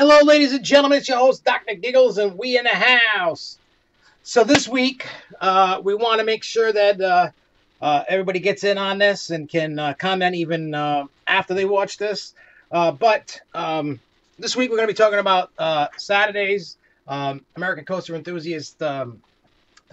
Hello, ladies and gentlemen. It's your host, Dr. Giggles, and we in the house. So this week, we want to make sure that everybody gets in on this and can comment even after they watch this. But this week, we're going to be talking about Saturday's American Coaster Enthusiast, the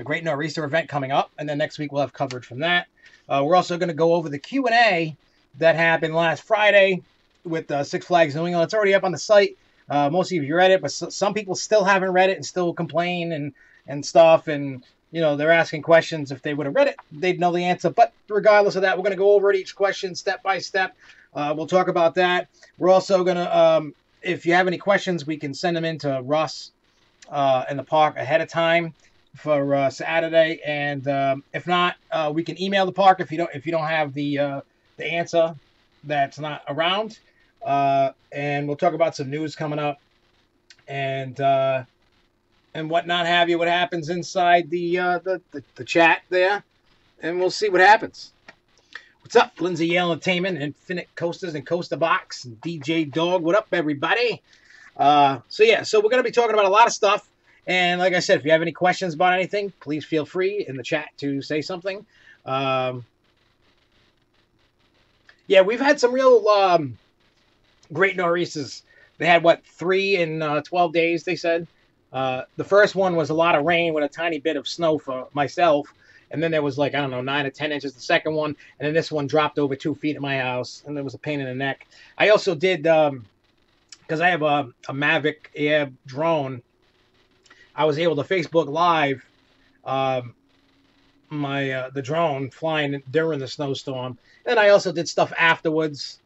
Great Nor'easter event coming up. And then next week, we'll have coverage from that. We're also going to go over the Q&A that happened last Friday with Six Flags New England. It's already up on the site. Most of you read it, but some people still haven't read it and still complain and stuff. And, you know, they're asking questions. If they would have read it, they'd know the answer. But regardless of that, we're going to go over each question step by step. We'll talk about that. We're also going to, if you have any questions, we can send them in to Russ in the park ahead of time for Saturday. And if not, we can email the park if you don't have the answer that's not around. And we'll talk about some news coming up and whatnot have you, what happens inside the chat there, and we'll see what happens. What's up, Lindsay Yale Entertainment, Infinite Coasters and Coaster Box, and DJ Dog? What up, everybody? So we're going to be talking about a lot of stuff. And like I said, if you have any questions about anything, please feel free in the chat to say something. Yeah, we've had some real Great Nor'easters. They had, 3 in 12 days, they said. The first one was a lot of rain with a tiny bit of snow for myself. And then there was 9 or 10 inches the second one. And then this one dropped over 2 feet at my house. And it was a pain in the neck. I also did, because I have a Mavic Air drone, I was able to Facebook Live the drone flying during the snowstorm. And I also did stuff afterwards.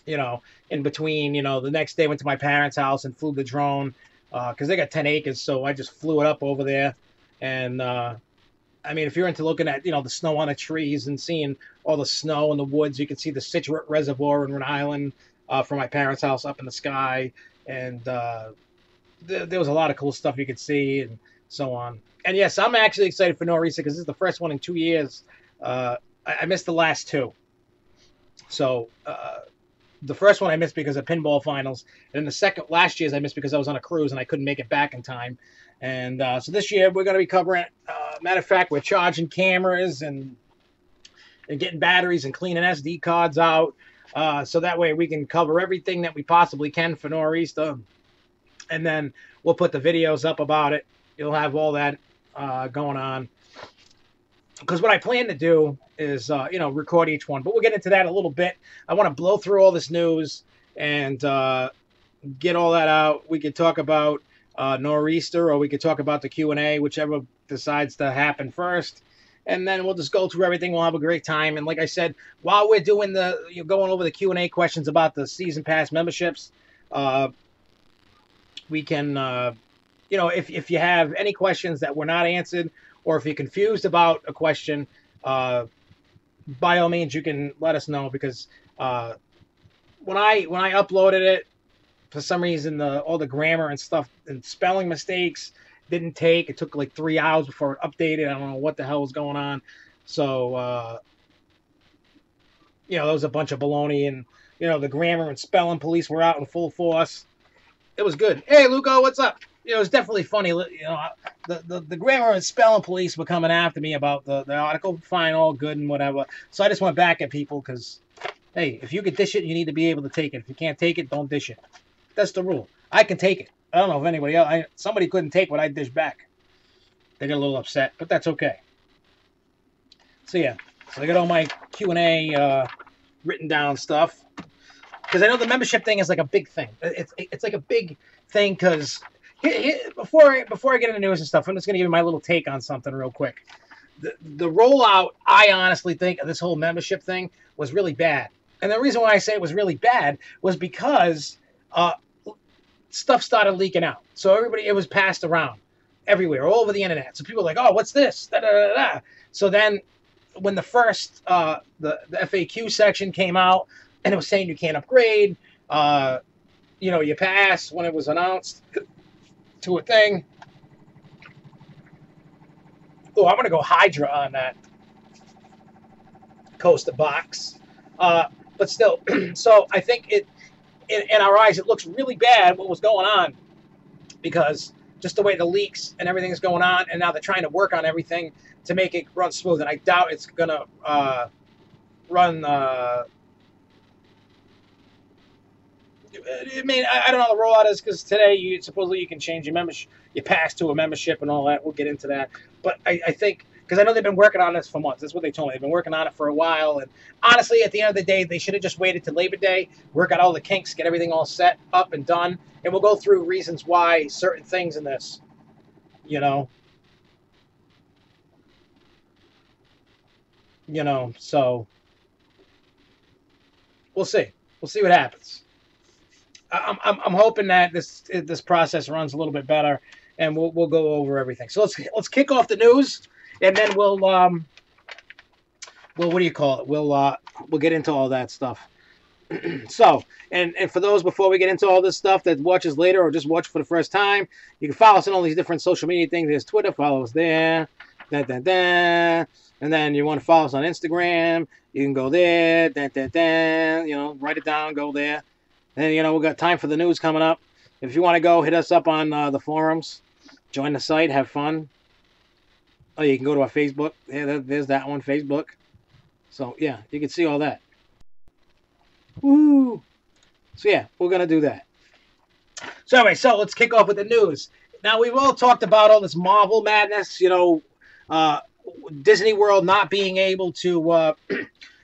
You know, in between, the next day went to my parents' house and flew the drone because they got 10 acres. So I just flew it up over there. And, I mean, if you're into looking at, the snow on the trees and seeing all the snow in the woods, you can see the Situate Reservoir in Rhode Island from my parents' house up in the sky. And there was a lot of cool stuff you could see and so on. And, yes, I'm actually excited for Nor'easter because this is the first one in 2 years. I missed the last 2. So, the first one I missed because of pinball finals, and then last year's I missed because I was on a cruise and I couldn't make it back in time. And so this year we're going to be covering. Matter of fact, we're charging cameras and getting batteries and cleaning SD cards out, so that way we can cover everything that we possibly can for Nor'easter. And then we'll put the videos up about it. You'll have all that going on. Because what I plan to do is, record each one. But we'll get into that a little bit. I want to blow through all this news and get all that out. We could talk about Nor'easter, or we could talk about the Q&A, whichever decides to happen first. And then we'll just go through everything. We'll have a great time. And like I said, while we're doing going over the Q&A questions about the season pass memberships, we can, if you have any questions that were not answered, or if you're confused about a question, by all means, you can let us know, because when I uploaded it, for some reason, all the grammar and stuff and spelling mistakes didn't take. It took 3 hours before it updated. I don't know what the hell was going on. So, there was a bunch of baloney, and, the grammar and spelling police were out in full force. It was good. Hey, Luco, what's up? It was definitely funny. The grammar and spelling police were coming after me about the article. Fine, all good and whatever. So I just went back at people because, hey, if you can dish it, you need to be able to take it. If you can't take it, don't dish it. That's the rule. I can take it. I don't know if anybody else. Somebody couldn't take what I dished back. They got a little upset, but that's okay. So yeah, I got all my Q&A written down stuff, because I know the membership thing is a big thing. It's a big thing because. Before I get into news and stuff, I'm just going to give you my little take on something real quick. The rollout, I honestly think, of this whole membership thing was really bad. And the reason why I say it was really bad was because stuff started leaking out. So it was passed around everywhere, all over the internet. So people were like, oh, what's this? Da, da, da, da. So then when the first, the FAQ section came out, and it was saying you can't upgrade, you pass when it was announced to a thing. Oh, I'm going to go Hydra on that coaster box. But still, so I think in our eyes, it looks really bad what was going on, because just the way the leaks and everything is going on, and now they're trying to work on everything to make it run smooth. And I doubt it's gonna run. I mean, I don't know how the rollout is, because today supposedly you can change your membership, your pass to a membership and all that. We'll get into that. But I think, because I know they've been working on this for months. That's what they told me. They've been working on it for a while. And honestly, at the end of the day, they should have just waited to Labor Day, work out all the kinks, get everything all set up and done. And we'll go through reasons why certain things in this, you know. So we'll see. We'll see what happens. I'm hoping that this process runs a little bit better, and we'll go over everything. So let's kick off the news, and then we'll what do you call it? We'll get into all that stuff. So, and for those, before we get into all this stuff that watches later or just watch for the first time, you can follow us on all these different social media things. There's Twitter, follow us there, and then you want to follow us on Instagram, you can go there, write it down, go there. And, we've got time for the news coming up. If you want to go, hit us up on the forums. Join the site. Have fun. Oh, you can go to our Facebook. Yeah, there's that one, Facebook. So, yeah, you can see all that. Woo! So, yeah, we're going to do that. So, anyway, let's kick off with the news. Now, we've all talked about all this Marvel madness, Disney World not being able to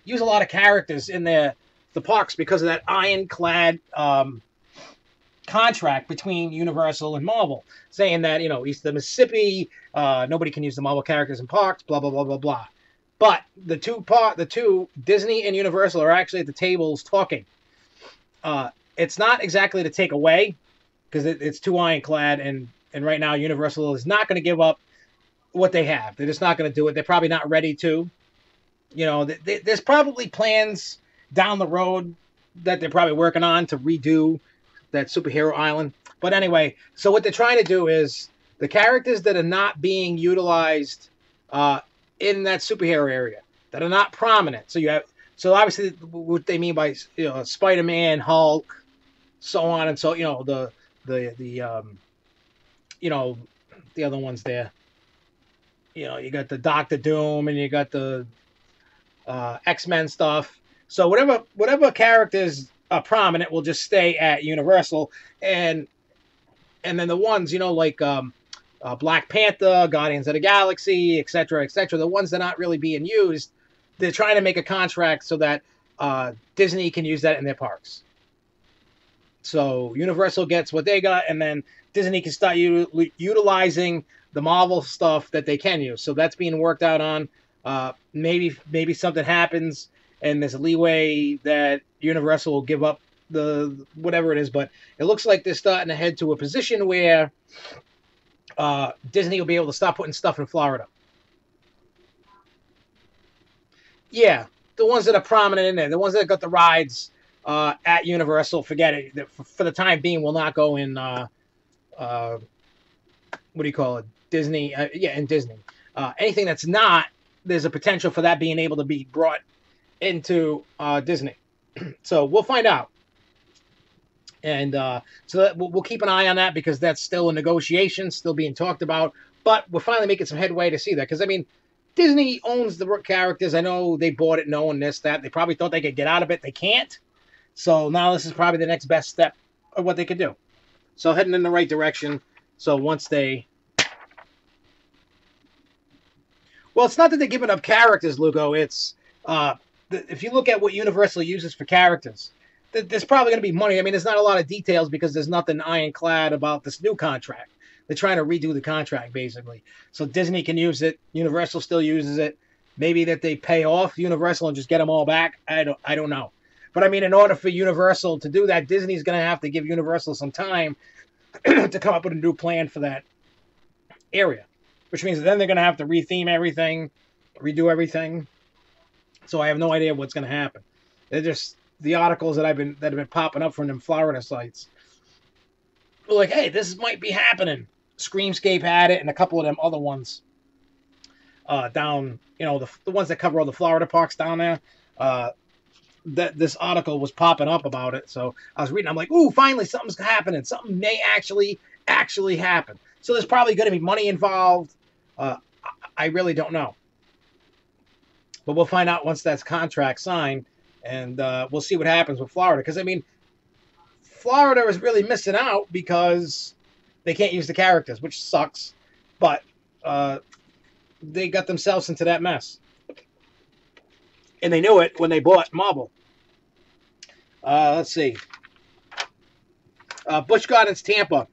use a lot of characters in the parks because of that ironclad contract between Universal and Marvel, saying that, east of the Mississippi, nobody can use the Marvel characters in parks, blah, blah, blah, blah, blah. But the two, Disney and Universal, are actually at the tables talking. It's not exactly to take away, because it's too ironclad, and right now Universal is not going to give up what they have. They're just not going to do it. They're probably not ready to. There's probably plans down the road that they're probably working on to redo that superhero island. But anyway, so what they're trying to do is the characters that are not being utilized in that superhero area, that are not prominent. So obviously what they mean by Spider-Man, Hulk, so on and so, the other ones there. You got the Doctor Doom, and you got the X-Men stuff. So whatever characters are prominent will just stay at Universal, and then the ones like Black Panther, Guardians of the Galaxy, etc., the ones that are not really being used, they're trying to make a contract so that Disney can use that in their parks. So Universal gets what they got, and then Disney can start utilizing the Marvel stuff that they can use. So that's being worked out on. Maybe something happens, and there's a leeway that Universal will give up the whatever it is, but it looks like they're starting to head to a position where Disney will be able to stop putting stuff in Florida. Yeah, the ones that are prominent in there, the ones that got the rides at Universal, forget it. For the time being, will not go in, what do you call it, Disney? In Disney. Anything that's not, there's a potential for that being able to be brought into Disney. So we'll find out. And so we'll keep an eye on that, because that's still a negotiation, still being talked about. But we're finally making some headway to see that. Because, I mean, Disney owns the characters. I know they bought it knowing this, that. They probably thought they could get out of it. They can't. So now this is probably the next best step of what they could do. So heading in the right direction. So once they... Well, it's not that they're giving up characters, Lugo. It's... if you look at what Universal uses for characters, there's probably going to be money. I mean, there's not a lot of details because there's nothing ironclad about this new contract. They're trying to redo the contract, basically. So Disney can use it. Universal still uses it. Maybe that they pay off Universal and just get them all back. I don't know. But, I mean, in order for Universal to do that, Disney's going to have to give Universal some time to come up with a new plan for that area. Which means then they're going to have to retheme everything, redo everything. So I have no idea what's going to happen. They're just the articles that have been popping up from them Florida sites. We're like, hey, this might be happening. Screamscape had it, and a couple of them other ones down, the ones that cover all the Florida parks down there. that this article was popping up about it. So I was reading. I'm like, ooh, finally something's happening. Something may actually happen. So there's probably going to be money involved. I really don't know. But we'll find out once that's contract signed, and we'll see what happens with Florida. Because, I mean, Florida is really missing out because they can't use the characters, which sucks. But they got themselves into that mess. And they knew it when they bought Marvel. Let's see. Busch Gardens, Tampa.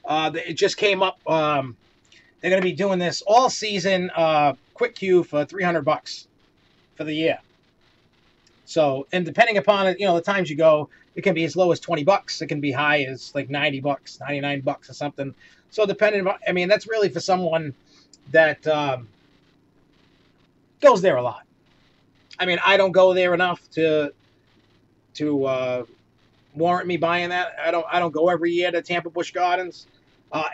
It just came up. They're going to be doing this all season quick queue for $300 for the year. So, and depending upon it, the times you go, it can be as low as $20. It can be high as like $90, $99 or something. So depending on, I mean, that's really for someone that goes there a lot. I mean, I don't go there enough to warrant me buying that. I don't go every year to Tampa Busch Gardens.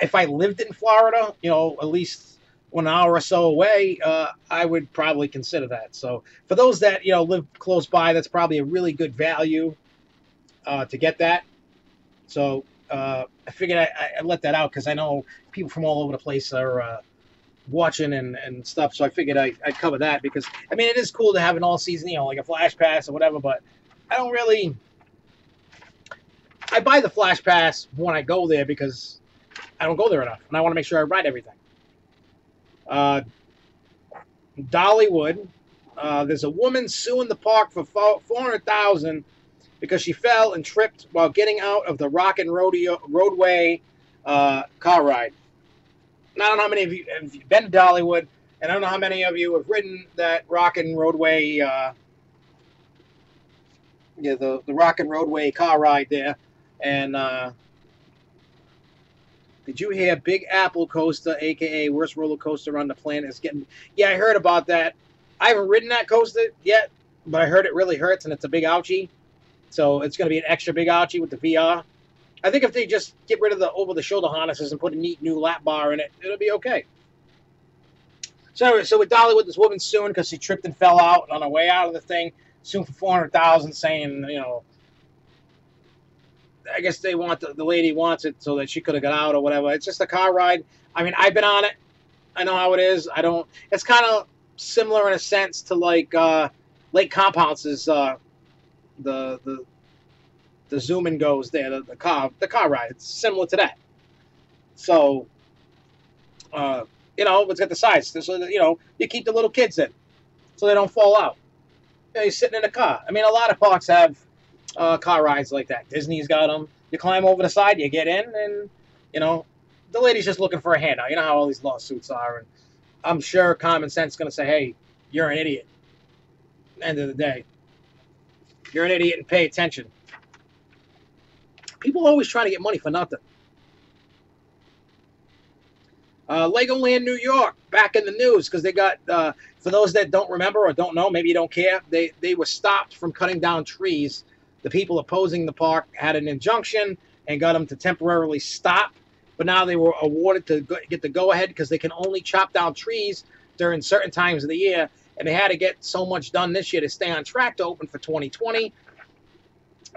If I lived in Florida, at least 1 hour or so away, I would probably consider that. So for those that live close by, that's probably a really good value to get that. So I figured I let that out because I know people from all over the place are watching and stuff. So I figured I'd cover that because, I mean, it is cool to have an all season, like a Flash Pass or whatever, but I don't really... I buy the Flash Pass when I go there because I don't go there enough, and I want to make sure I ride everything. Dollywood, there's a woman suing the park for $400,000 because she fell and tripped while getting out of the Rockin' Roadway car ride. Now, I don't know how many of you have been to Dollywood, and I don't know how many of you have ridden that Rockin' Roadway, the Rockin' Roadway car ride there. And did you hear Big Apple Coaster, a.k.a. worst roller coaster on the planet, is getting... Yeah, I heard about that. I haven't ridden that coaster yet, but I heard it really hurts, and it's a big ouchie. So it's going to be an extra big ouchie with the VR. I think if they just get rid of the over-the-shoulder harnesses and put a neat new lap bar in it, it'll be okay. So anyway, so with Dollywood, this woman suing because she tripped and fell out on her way out of the thing, suing for $400,000, saying, I guess they want the lady wants it so that she could have got out or whatever. It's just a car ride. I mean, I've been on it. I know how it is. It's kind of similar in a sense to like Lake Compounce is the zoom and goes there, the car ride. It's similar to that. So it's got the sides so that, you keep the little kids in so they don't fall out. You're sitting in a car. I mean, a lot of parks have car rides like that. Disney's got them. You climb over the side, you get in, and the lady's just looking for a handout. You know how all these lawsuits are, and I'm sure common sense is going to say, hey, you're an idiot. End of the day, you're an idiot and pay attention. People always try to get money for nothing. Legoland New York back in the news because they got, for those that don't remember or don't know, maybe you don't care, they were stopped from cutting down trees. The people opposing the park had an injunction and got them to temporarily stop, but now they were awarded to get the go-ahead because they can only chop down trees during certain times of the year, and they had to get so much done this year to stay on track to open for 2020.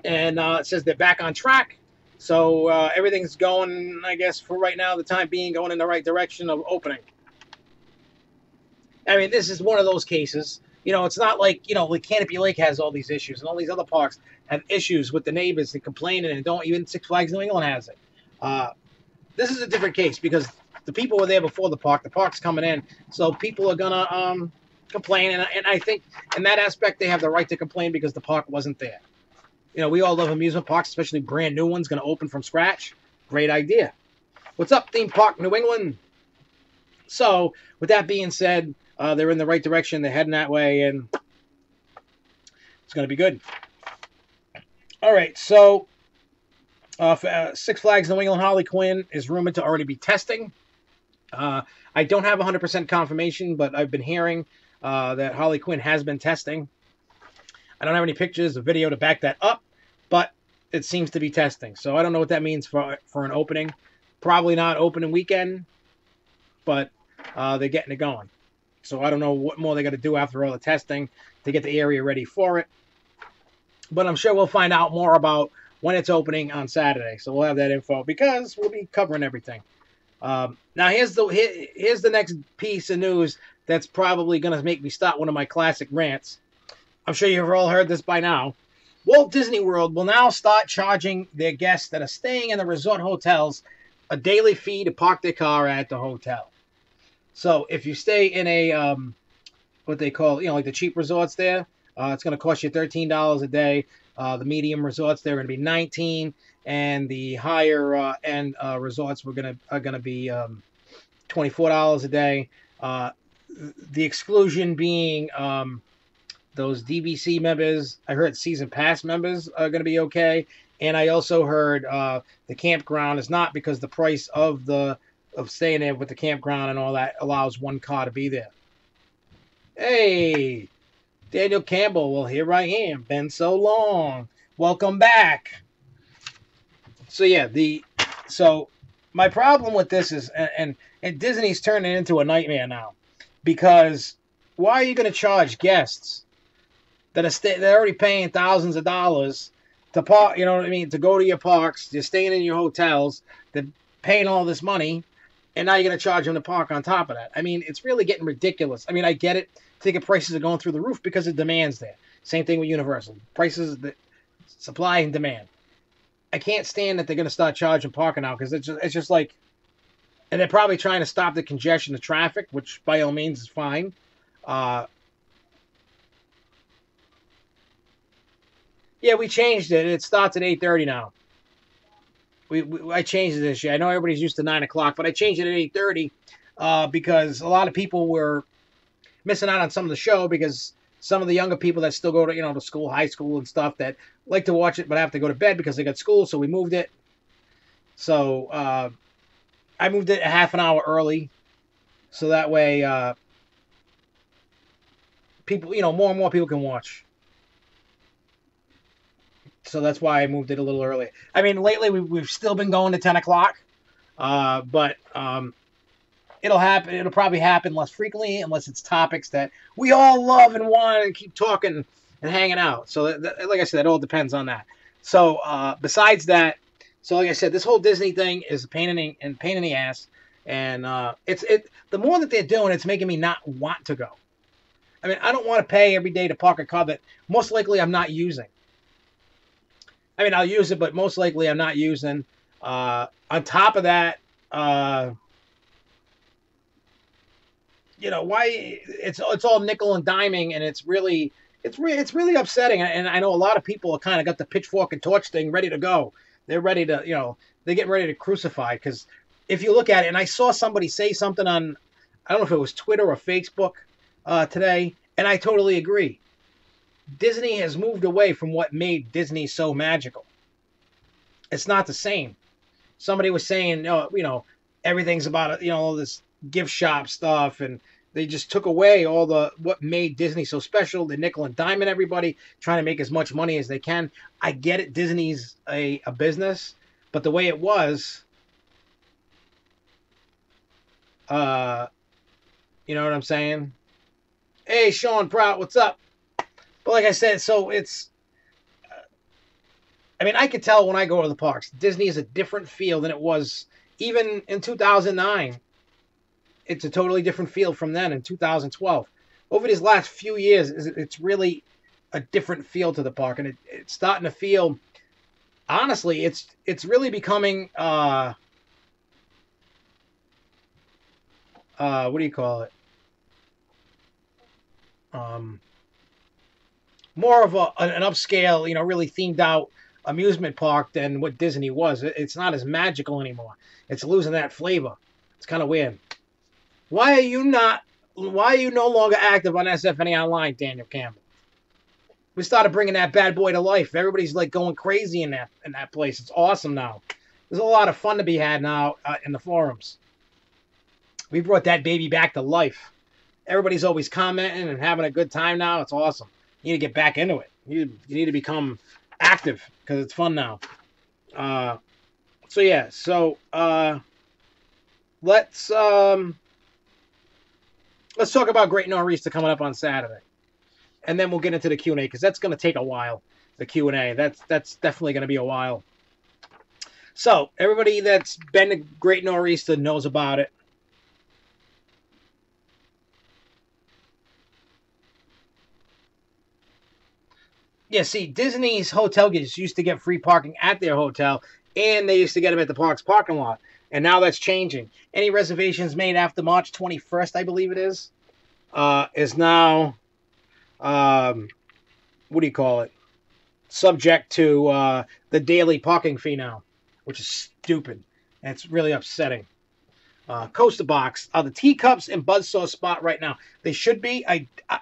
And it says they're back on track, so everything's going, I guess, for right now, the time being, going in the right direction of opening. I mean, this is one of those cases. It's not like, like Canopy Lake has all these issues, and all these other parks have issues with the neighbors and complaining, and don't even Six Flags New England has it. This is a different case because the people were there before the park's coming in, so people are gonna complain, and I think in that aspect they have the right to complain because the park wasn't there. We all love amusement parks, especially brand new ones going to open from scratch. Great idea. What's up, Theme Park New England? So with that being said, they're in the right direction. They're heading that way, and it's going to be good. All right, so Six Flags New England Harley Quinn is rumored to already be testing. I don't have 100% confirmation, but I've been hearing that Harley Quinn has been testing. I don't have any pictures or video to back that up, but it seems to be testing. So I don't know what that means for an opening. Probably not opening weekend, but they're getting it going. So I don't know what more they got to do after all the testing to get the area ready for it. But I'm sure we'll find out more about when it's opening on Saturday. So we'll have that info because we'll be covering everything. Now here's the next piece of news that's probably going to make me stop one of my classic rants. I'm sure you've all heard this by now. Walt Disney World will now start charging their guests that are staying in the resort hotels a daily fee to park their car at the hotel. So if you stay in a what they call, like the cheap resorts there, it's going to cost you $13 a day. The medium resorts there are going to be $19, and the higher end resorts are going to be $24 a day. The exclusion being those DVC members. I heard season pass members are going to be okay, and I also heard the campground is not, because the price of staying there with the campground and all that allows one car to be there. Hey, Daniel Campbell. Well, here I am. Been so long. Welcome back. So yeah, so my problem with this is, and Disney's turning it into a nightmare now, because why are you going to charge guests that they're already paying thousands of dollars to park? You know what I mean? To go to your parks, you're staying in your hotels, they're paying all this money, and now you're going to charge them to park on top of that. I mean, it's really getting ridiculous. I mean, I get it. Ticket prices are going through the roof because the demand's there. Same thing with Universal. Prices, the supply and demand. I can't stand that they're going to start charging parking now, because it's just like, and they're probably trying to stop the congestion of traffic, which by all means is fine. Yeah, we changed it. It starts at 8:30 now. I changed it this year. I know everybody's used to 9 o'clock, but I changed it at 8:30 because a lot of people were missing out on some of the show, because some of the younger people that still go to, to school, high school and stuff, that like to watch it but have to go to bed because they got school, so we moved it. So I moved it a half an hour early, so that way people, more and more people can watch. So that's why I moved it a little early. I mean, lately we've still been going to 10 o'clock, but it'll happen. It'll probably happen less frequently unless it's topics that we all love and want and keep talking and hanging out. So, like I said, it all depends on that. So, besides that, so like I said, this whole Disney thing is a pain in the ass, and the more that they're doing, it's making me not want to go. I mean, I don't want to pay every day to park a car that most likely I'm not using. I mean, I'll use it, but most likely I'm not using. On top of that, why it's all nickel and diming, and it's really upsetting. And I know a lot of people have kind of got the pitchfork and torch thing ready to go. They're ready to, they're getting ready to crucify, because if you look at it, and I saw somebody say something on, I don't know if it was Twitter or Facebook today, and I totally agree. Disney has moved away from what made Disney so magical. It's not the same. Somebody was saying, everything's about, all this gift shop stuff, and they just took away all what made Disney so special. The nickel and diamond everybody, trying to make as much money as they can. I get it. Disney's a business, but the way it was, you know what I'm saying? Hey, Sean Prout, what's up? But like I said, so it's, I mean, I could tell when I go to the parks, Disney is a different feel than it was even in 2009. It's a totally different feel from then in 2012. Over these last few years, it's really a different feel to the park, and it's starting to feel, honestly, it's really becoming, what do you call it? More of an upscale, really themed out amusement park than what Disney was. It's not as magical anymore. It's losing that flavor. It's kind of weird. Why are you no longer active on SFNEOnline, Daniel Campbell? We started bringing that bad boy to life. Everybody's like going crazy in that place. It's awesome now. There's a lot of fun to be had now in the forums. We brought that baby back to life. Everybody's always commenting and having a good time now. It's awesome. You need to get back into it. You need to become active because it's fun now. So yeah. So let's. let's talk about Great Nor'easter coming up on Saturday, and then we'll get into the Q&A because that's going to take a while. The Q&A, that's definitely going to be a while. So everybody that's been to Great Nor'easter knows about it. Yeah, see, Disney's hotel guests used to get free parking at their hotel, and they used to get them at the park's parking lot. And now that's changing. Any reservations made after March 21st, I believe it is now, what do you call it? Subject to the daily parking fee now, which is stupid. And it's really upsetting. Coaster Box. The teacups and Buzzsaw spot right now. They should be.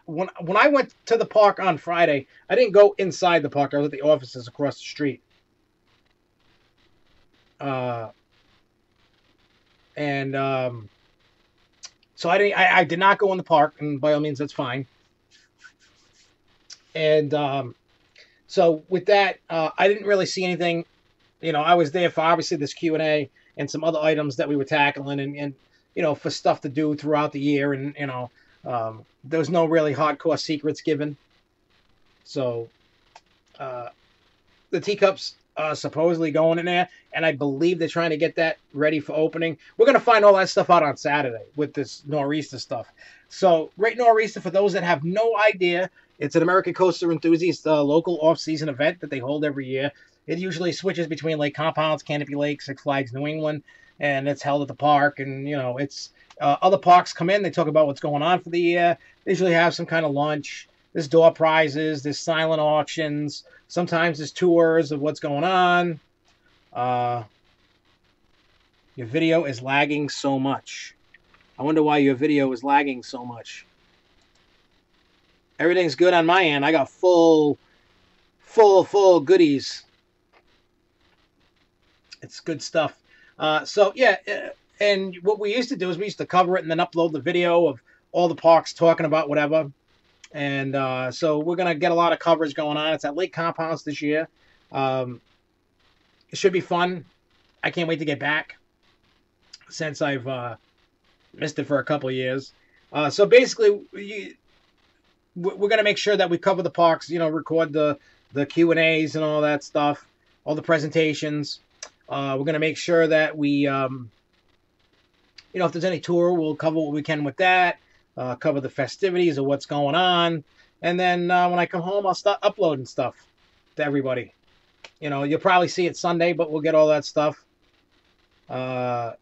When I went to the park on Friday, I didn't go inside the park. I was at the offices across the street. So I did not go in the park, and by all means, that's fine. And so with that, I didn't really see anything. I was there for obviously this Q&A and some other items that we were tackling, and for stuff to do throughout the year, and there was no really hardcore secrets given. So the teacups supposedly going in there, and I believe they're trying to get that ready for opening. We're going to find all that stuff out on Saturday with this Nor'easter stuff. So Great Nor'easter, for those that have no idea, it's an American Coaster Enthusiast local off-season event that they hold every year. It usually switches between Lake Compounds, Canopy Lake, Six Flags New England, and it's held at the park. And, it's other parks come in. They talk about what's going on for the year. They usually have some kind of lunch. There's door prizes. There's silent auctions. Sometimes there's tours of what's going on. Your video is lagging so much. I wonder why your video is lagging so much. Everything's good on my end. I got full goodies. It's good stuff. So yeah, and what we used to do is we used to cover it and then upload the video of all the parks talking about whatever. And so we're going to get a lot of coverage going on. It's at Lake Compounds this year. It should be fun. I can't wait to get back since I've missed it for a couple of years. So basically, we're going to make sure that we cover the parks, record the Q&As and all that stuff, all the presentations. We're going to make sure that we, if there's any tour, we'll cover what we can with that, cover the festivities of what's going on. And then when I come home, I'll start uploading stuff to everybody. You'll probably see it Sunday, but we'll get all that stuff. And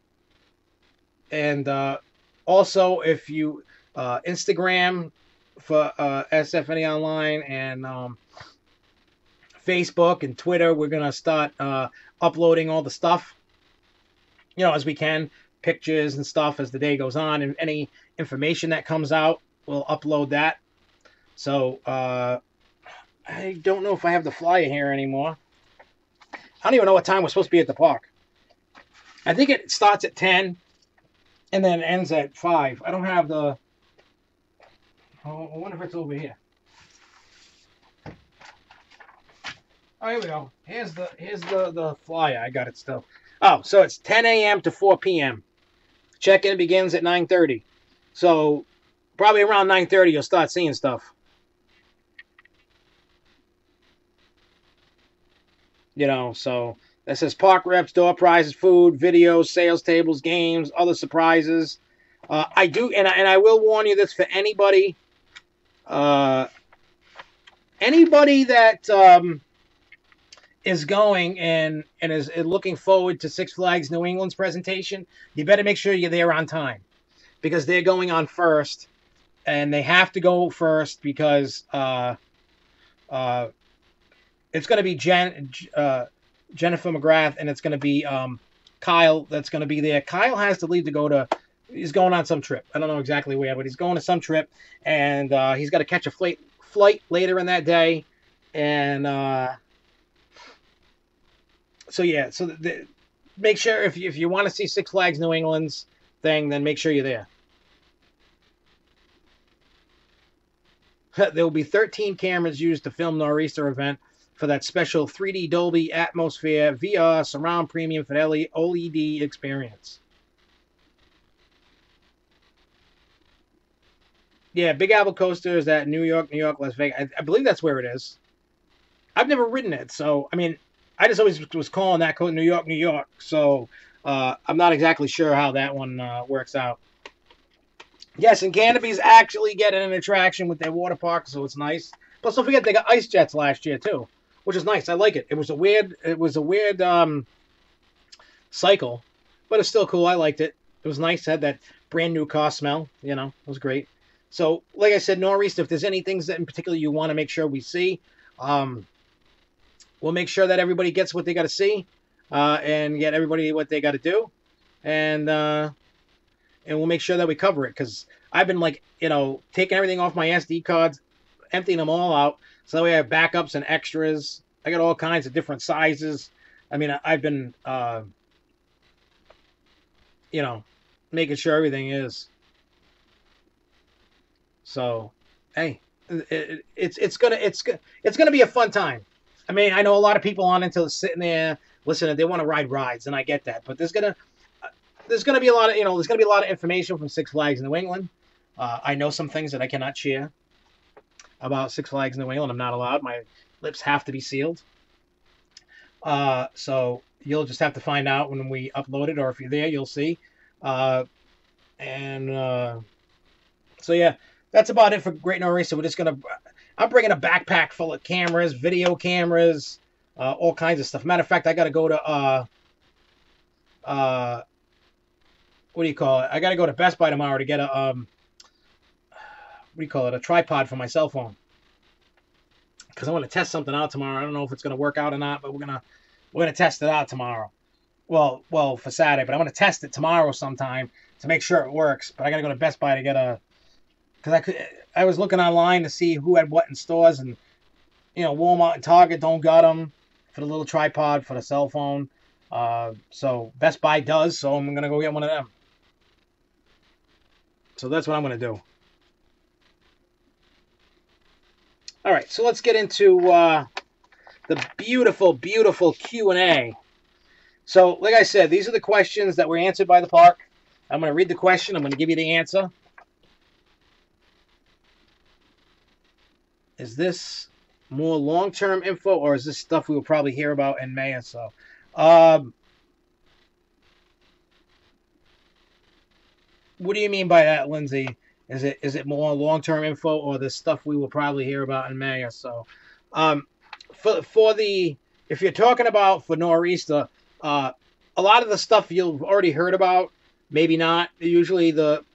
also, if you Instagram for SFNEOnline and Facebook and Twitter, we're going to start uploading all the stuff, as we can, pictures and stuff as the day goes on, and any information that comes out, we'll upload that. So I don't know if I have the flyer here anymore. I don't even know what time we're supposed to be at the park. I think it starts at 10 and then ends at 5. I don't have the... Oh, I wonder if it's over here. Oh, here we go. Here's the flyer. I got it still. Oh, so it's 10 a.m. to 4 p.m. Check-in begins at 9:30. So probably around 9:30 you'll start seeing stuff. So that says park reps, door prizes, food, videos, sales tables, games, other surprises. I do, and I will warn you this for anybody that is going and is looking forward to Six Flags New England's presentation, you better make sure you're there on time, because they're going on first, and they have to go first because it's going to be Jennifer McGrath, and it's going to be Kyle that's going to be there. Kyle has to leave to go to... He's going on some trip. I don't know exactly where, but he's going to some trip, and he's got to catch a flight later in that day. And so yeah, so make sure if you want to see Six Flags New England's thing, then make sure you're there. There will be 13 cameras used to film Nor'easter event for that special 3D Dolby Atmosphere VR Surround Premium Fidelity OLED experience. Yeah, Big Apple Coaster is at New York, Las Vegas. I believe that's where it is. I've never ridden it, so I mean, I just always was calling that code New York, New York. So I'm not exactly sure how that one works out. Yes, and Canopy's actually getting an attraction with their water park, so it's nice. Plus, don't forget they got ice jets last year too, which is nice. I like it. It was a weird cycle, but it's still cool. I liked it. It was nice. It had that brand new car smell. You know, it was great. So, like I said, Northeast, if there's any things that in particular you want to make sure we see, um, we'll make sure that everybody gets what they got to see, and get everybody what they got to do, and we'll make sure that we cover it because I've been like taking everything off my SD cards, emptying them all out, so that way I have backups and extras. I got all kinds of different sizes. I mean, I've been making sure everything is. So, hey, it's gonna be a fun time. I mean, I know a lot of people on until sitting there listening. They want to ride rides, and I get that. But there's gonna be a lot of there's gonna be a lot of information from Six Flags New England. I know some things that I cannot share about Six Flags New England. I'm not allowed. My lips have to be sealed. So you'll just have to find out when we upload it, or if you're there, you'll see. So yeah, that's about it for Great North Racer. I'm bringing a backpack full of cameras, video cameras, all kinds of stuff. Matter of fact, I got to go to what do you call it? I got to go to Best Buy tomorrow to get a a tripod for my cell phone, because I want to test something out tomorrow. I don't know if it's going to work out or not, but we're gonna test it out tomorrow. Well, for Saturday, but I'm gonna test it tomorrow sometime to make sure it works. But I got to go to Best Buy to get because I was looking online to see who had what in stores, and Walmart and Target don't got them for the little tripod for the cell phone. So Best Buy does, so I'm gonna go get one of them. So that's what I'm gonna do. All right, so let's get into the beautiful, beautiful Q&A. So, like I said, these are the questions that were answered by the park. I'm going to read the question. I'm going to give you the answer. Is this more long-term info, or is this stuff we will probably hear about in May or so? What do you mean by that, Lindsay? Is it more long-term info, or the stuff we will probably hear about in May or so? If you're talking about for Nor'easter, a lot of the stuff you've already heard about, maybe not. Usually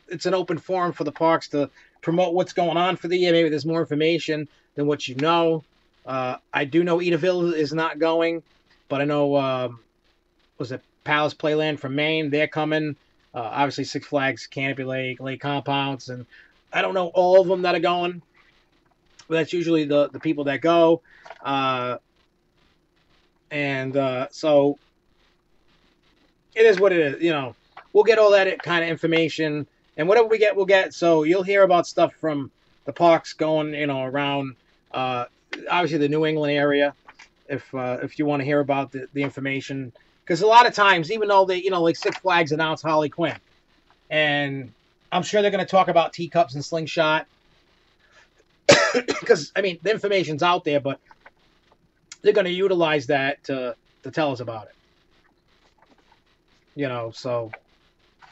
it's an open forum for the parks to promote what's going on for the year. Maybe there's more information than what you know. I do know Edaville is not going, but I know was it Palace Playland from Maine? They're coming. Obviously Six Flags, Canopy Lake Compounds, and I don't know all of them that are going, but that's usually the people that go. So it is what it is. We'll get all that kind of information, and whatever we get, we'll get. So you'll hear about stuff from the parks going, around, obviously the New England area, if you want to hear about the information. Because a lot of times, even though they, like Six Flags announced Harley Quinn, and I'm sure they're going to talk about teacups and slingshot, because I mean the information's out there, but they're going to utilize that to tell us about it. So,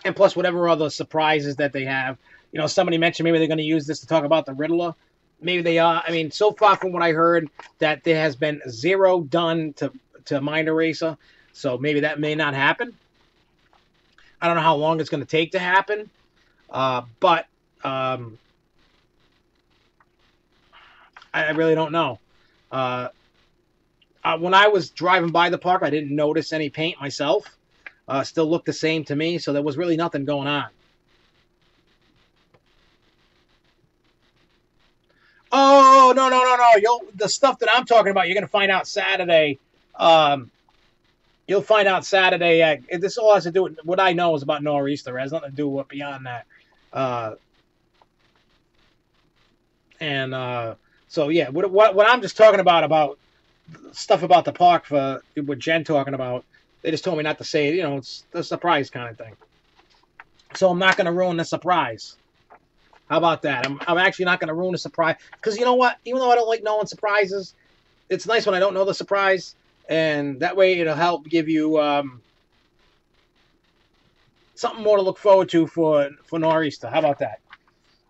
and plus whatever other surprises that they have. Somebody mentioned maybe they're going to use this to talk about the Riddler. Maybe they are. I mean, so far from what I heard, that there has been zero done to Mind Eraser. So maybe that may not happen. I don't know how long it's going to take to happen. But I really don't know. When I was driving by the park, I didn't notice any paint myself. Still looked the same to me, so there was really nothing going on. Oh, no. The stuff that I'm talking about, you're going to find out Saturday. You'll find out Saturday. This all has to do with what I know is about Nor'easter. It has nothing to do with beyond that. So, yeah, what I'm just talking about stuff about the park for what Jen talking about, they just told me not to say it. It's the surprise kind of thing. So I'm not going to ruin the surprise. How about that? I'm actually not going to ruin a surprise. Because you know what? Even though I don't like knowing surprises, it's nice when I don't know the surprise. And that way it'll help give you something more to look forward to for Nor'easter. How about that?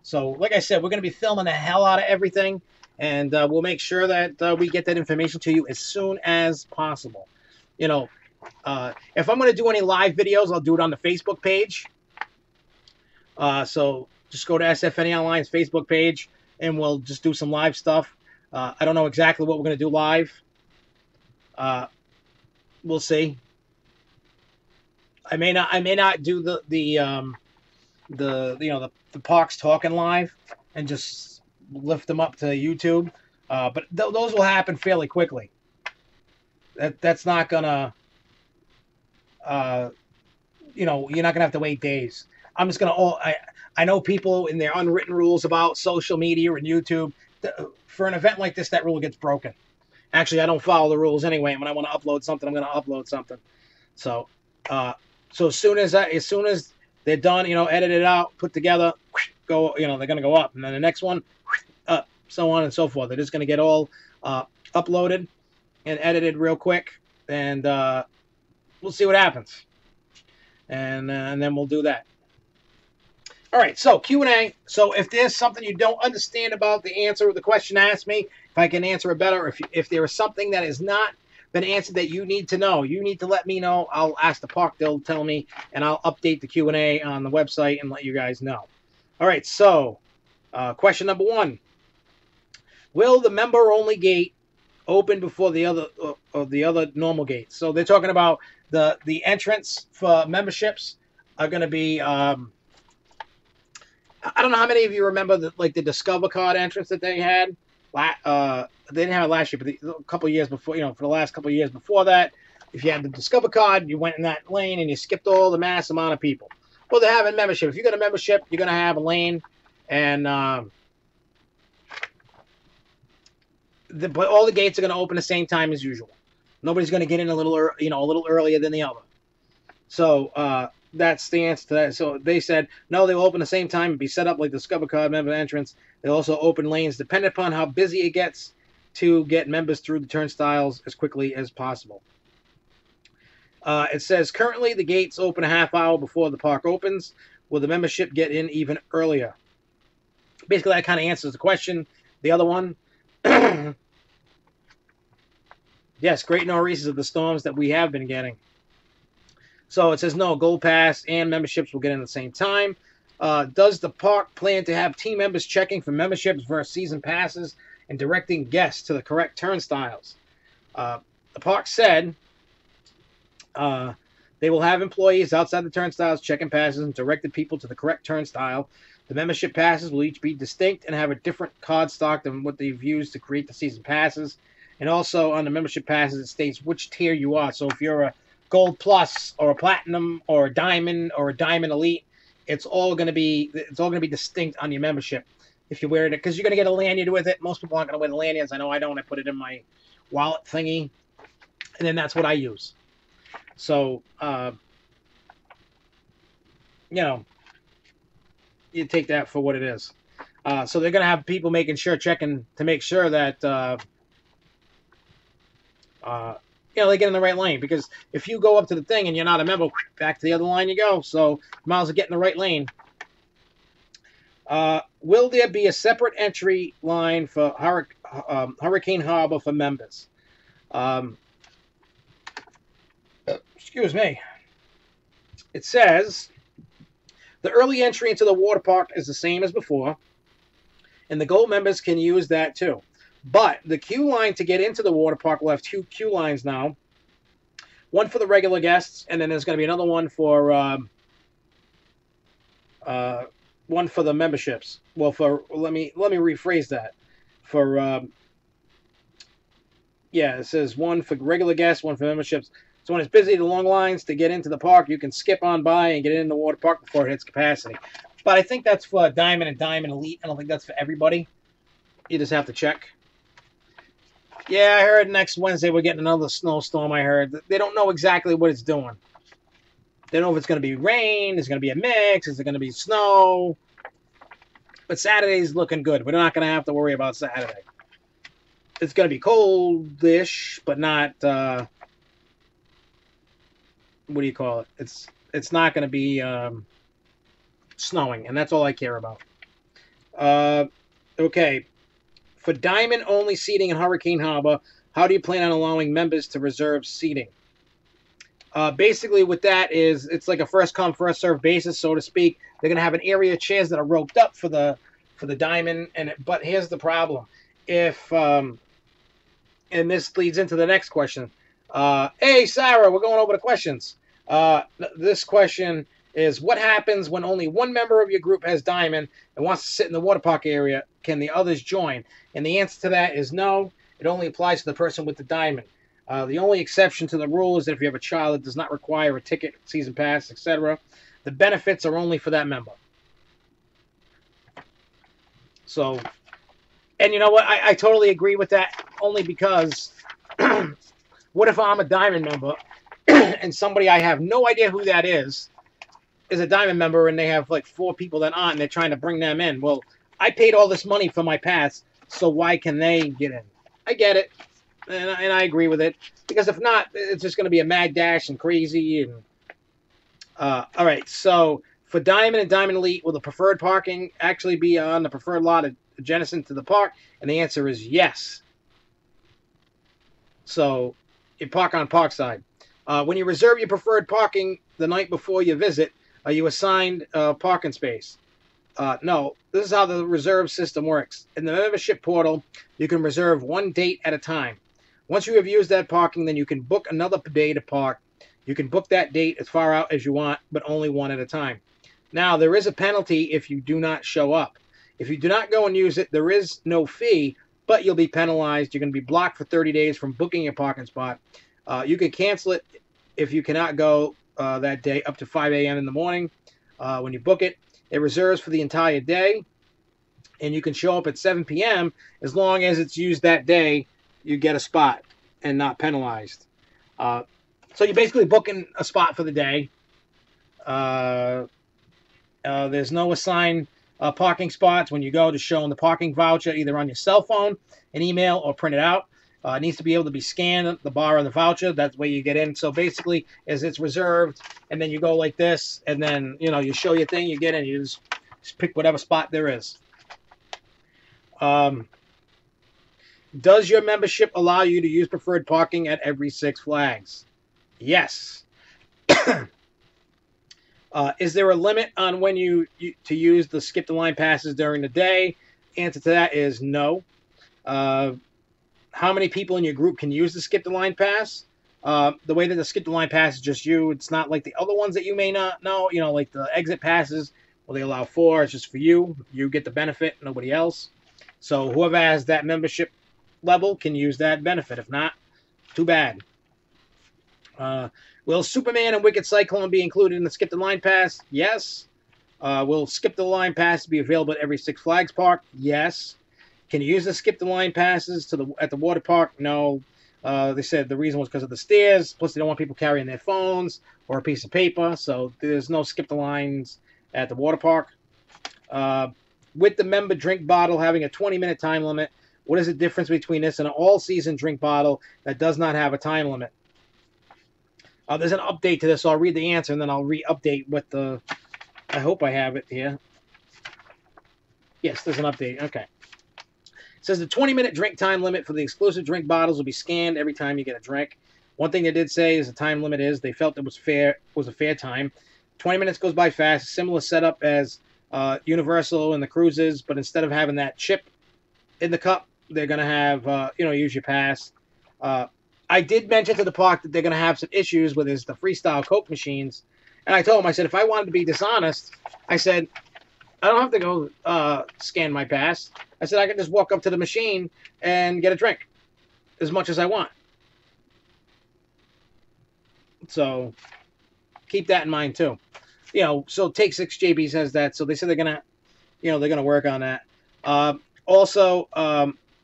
So, like I said, we're going to be filming the hell out of everything. And we'll make sure that we get that information to you as soon as possible. You know, if I'm going to do any live videos, I'll do it on the Facebook page. So just go to SFNEOnline's Facebook page, and we'll just do some live stuff. I don't know exactly what we're going to do live. We'll see. I may not do the parks talking live and just lift them up to YouTube. But those will happen fairly quickly. That's not gonna, you're not gonna have to wait days. I'm just gonna. I know people in their unwritten rules about social media and YouTube. For an event like this, that rule gets broken. Actually, I don't follow the rules anyway. When I want to upload something, I'm gonna upload something. So, so as soon as they're done, edited out, put together, go. They're gonna go up, and then the next one, up, so on and so forth. They're just gonna get all uploaded and edited real quick, and we'll see what happens, and then we'll do that. All right, so Q&A. So if there's something you don't understand about the answer of the question asked me, if I can answer it better, if there is something that has not been answered that you need to know, you need to let me know. I'll ask the park, they'll tell me, and I'll update the Q&A on the website and let you guys know. All right, so question number 1. Will the member-only gate open before the other normal gates? So they're talking about the entrance for memberships are going to be I don't know how many of you remember the Discover card entrance that they had. They didn't have it last year, but a couple of years before, for the last couple of years before that, if you had the Discover card, you went in that lane and you skipped all the mass amount of people. Well, they're having membership. If you got a membership, you're going to have a lane, and but all the gates are going to open the same time as usual. Nobody's going to get in a little earlier than the other. So that's the answer to that. So they said, no, they will open the same time and be set up like the Discover Card member entrance. They'll also open lanes depending upon how busy it gets to get members through the turnstiles as quickly as possible. It says, currently the gates open a half hour before the park opens. Will the membership get in even earlier? Basically, that kind of answers the question. The other one, yes, great nor'easters of the storms that we have been getting. So it says, no, Gold Pass and memberships will get in at the same time. Does the park plan to have team members checking for memberships versus season passes and directing guests to the correct turnstiles? The park said they will have employees outside the turnstiles checking passes and directing people to the correct turnstile. The membership passes will each be distinct and have a different card stock than what they've used to create the season passes. And also on the membership passes, it states which tier you are. So if you're a Gold Plus or a Platinum or a Diamond Elite, it's all going to be distinct on your membership if you wear it, because you're going to get a lanyard with it. Most people aren't going to wear the lanyards. I know I don't. I put it in my wallet thingy, and then that's what I use. So you take that for what it is. So they're going to have people checking to make sure that they get in the right lane, because if you go up to the thing and you're not a member, back to the other line you go. So you might as well get in the right lane. Will there be a separate entry line for Hurricane Harbor for members? Excuse me. It says the early entry into the water park is the same as before, and the gold members can use that too. But the queue line to get into the water park will have 2 queue lines now. One for the regular guests, and then there's going to be another one for the memberships. Well, let me rephrase that. It says one for regular guests, one for memberships. So when it's busy, the long lines to get into the park, you can skip on by and get in the water park before it hits capacity. But I think that's for Diamond and Diamond Elite. I don't think that's for everybody. You just have to check. Yeah, I heard next Wednesday we're getting another snowstorm, I heard. They don't know exactly what it's doing. They don't know if it's going to be rain, is it going to be a mix, is it going to be snow? But Saturday's looking good. We're not going to have to worry about Saturday. It's going to be coldish, but not, what do you call it? It's not going to be snowing, and that's all I care about. Okay. For diamond-only seating in Hurricane Harbor, how do you plan on allowing members to reserve seating? Basically, what that is, it's like a first-come, first-served basis, so to speak. They're going to have an area of chairs that are roped up for the diamond, but here's the problem. If and this leads into the next question. Hey, Sarah, we're going over the questions. This question is, what happens when only one member of your group has diamond and wants to sit in the water park area? Can the others join? And the answer to that is no. It only applies to the person with the diamond. The only exception to the rule is that if you have a child that does not require a ticket, season pass, etc., the benefits are only for that member. So, and you know what? I totally agree with that, only because what if I'm a diamond member and somebody I have no idea who that is a diamond member, and they have like 4 people that aren't, and they're trying to bring them in? Well, I paid all this money for my pass, so why can they get in? I get it, and I agree with it, because if not, it's just going to be a mad dash and crazy. And all right, so for Diamond and Diamond Elite, will the preferred parking actually be on the preferred lot adjacent to the park? And the answer is yes. So you park on Parkside. When you reserve your preferred parking the night before you visit, are you assigned a parking space? No, this is how the reserve system works. In the membership portal, you can reserve one date at a time. Once you have used that parking, then you can book another day to park. You can book that date as far out as you want, but only one at a time. Now, there is a penalty if you do not show up. If you do not go and use it, there is no fee, but you'll be penalized. You're going to be blocked for 30 days from booking a parking spot. You can cancel it if you cannot go that day up to 5 a.m. in the morning when you book it. It reserves for the entire day, and you can show up at 7 p.m. as long as it's used that day. You get a spot and not penalized. So you're basically booking a spot for the day. There's no assigned parking spots. When you go to show them the parking voucher, either on your cell phone, an email, or print it out. It needs to be able to be scanned, the bar on the voucher. That's where you get in. So basically, as it's reserved, and then you go like this, and then, you know, you show your thing, you get in, you just pick whatever spot there is. Does your membership allow you to use preferred parking at every Six Flags? Yes. Is there a limit on when to use the skip the line passes during the day? Answer to that is no. How many people in your group can use the skip the line pass? The way that the skip the line pass is just you. It's not like the other ones that you may not know. You know, like the exit passes, well, they allow 4. It's just for you. You get the benefit, nobody else. So whoever has that membership level can use that benefit. If not, too bad. Will Superman and Wicked Cyclone be included in the Skip the Line Pass? Yes. Will Skip the Line Pass be available at every Six Flags park? Yes. Can you use the Skip the Line passes at the water park? No. They said the reason was because of the stairs. Plus, they don't want people carrying their phones or a piece of paper. So there's no Skip the Lines at the water park. With the member drink bottle having a 20-minute time limit, what is the difference between this and an all-season drink bottle that does not have a time limit? There's an update to this, so I'll read the answer, and then I'll re-update what the... I hope I have it here. Yes, there's an update. Okay. It says the 20-minute drink time limit for the exclusive drink bottles will be scanned every time you get a drink. One thing they did say is the time limit is they felt it was a fair time. 20 minutes goes by fast. Similar setup as Universal and the cruises, but instead of having that chip in the cup, they're going to have, use your pass. I did mention to the park that they're going to have some issues with the Freestyle Coke machines. And I told them, I said, if I wanted to be dishonest, I said, I don't have to go scan my pass. I said, I can just walk up to the machine and get a drink as much as I want. So keep that in mind, too. So Take 6 JB says that. So they said they're going to work on that. Also,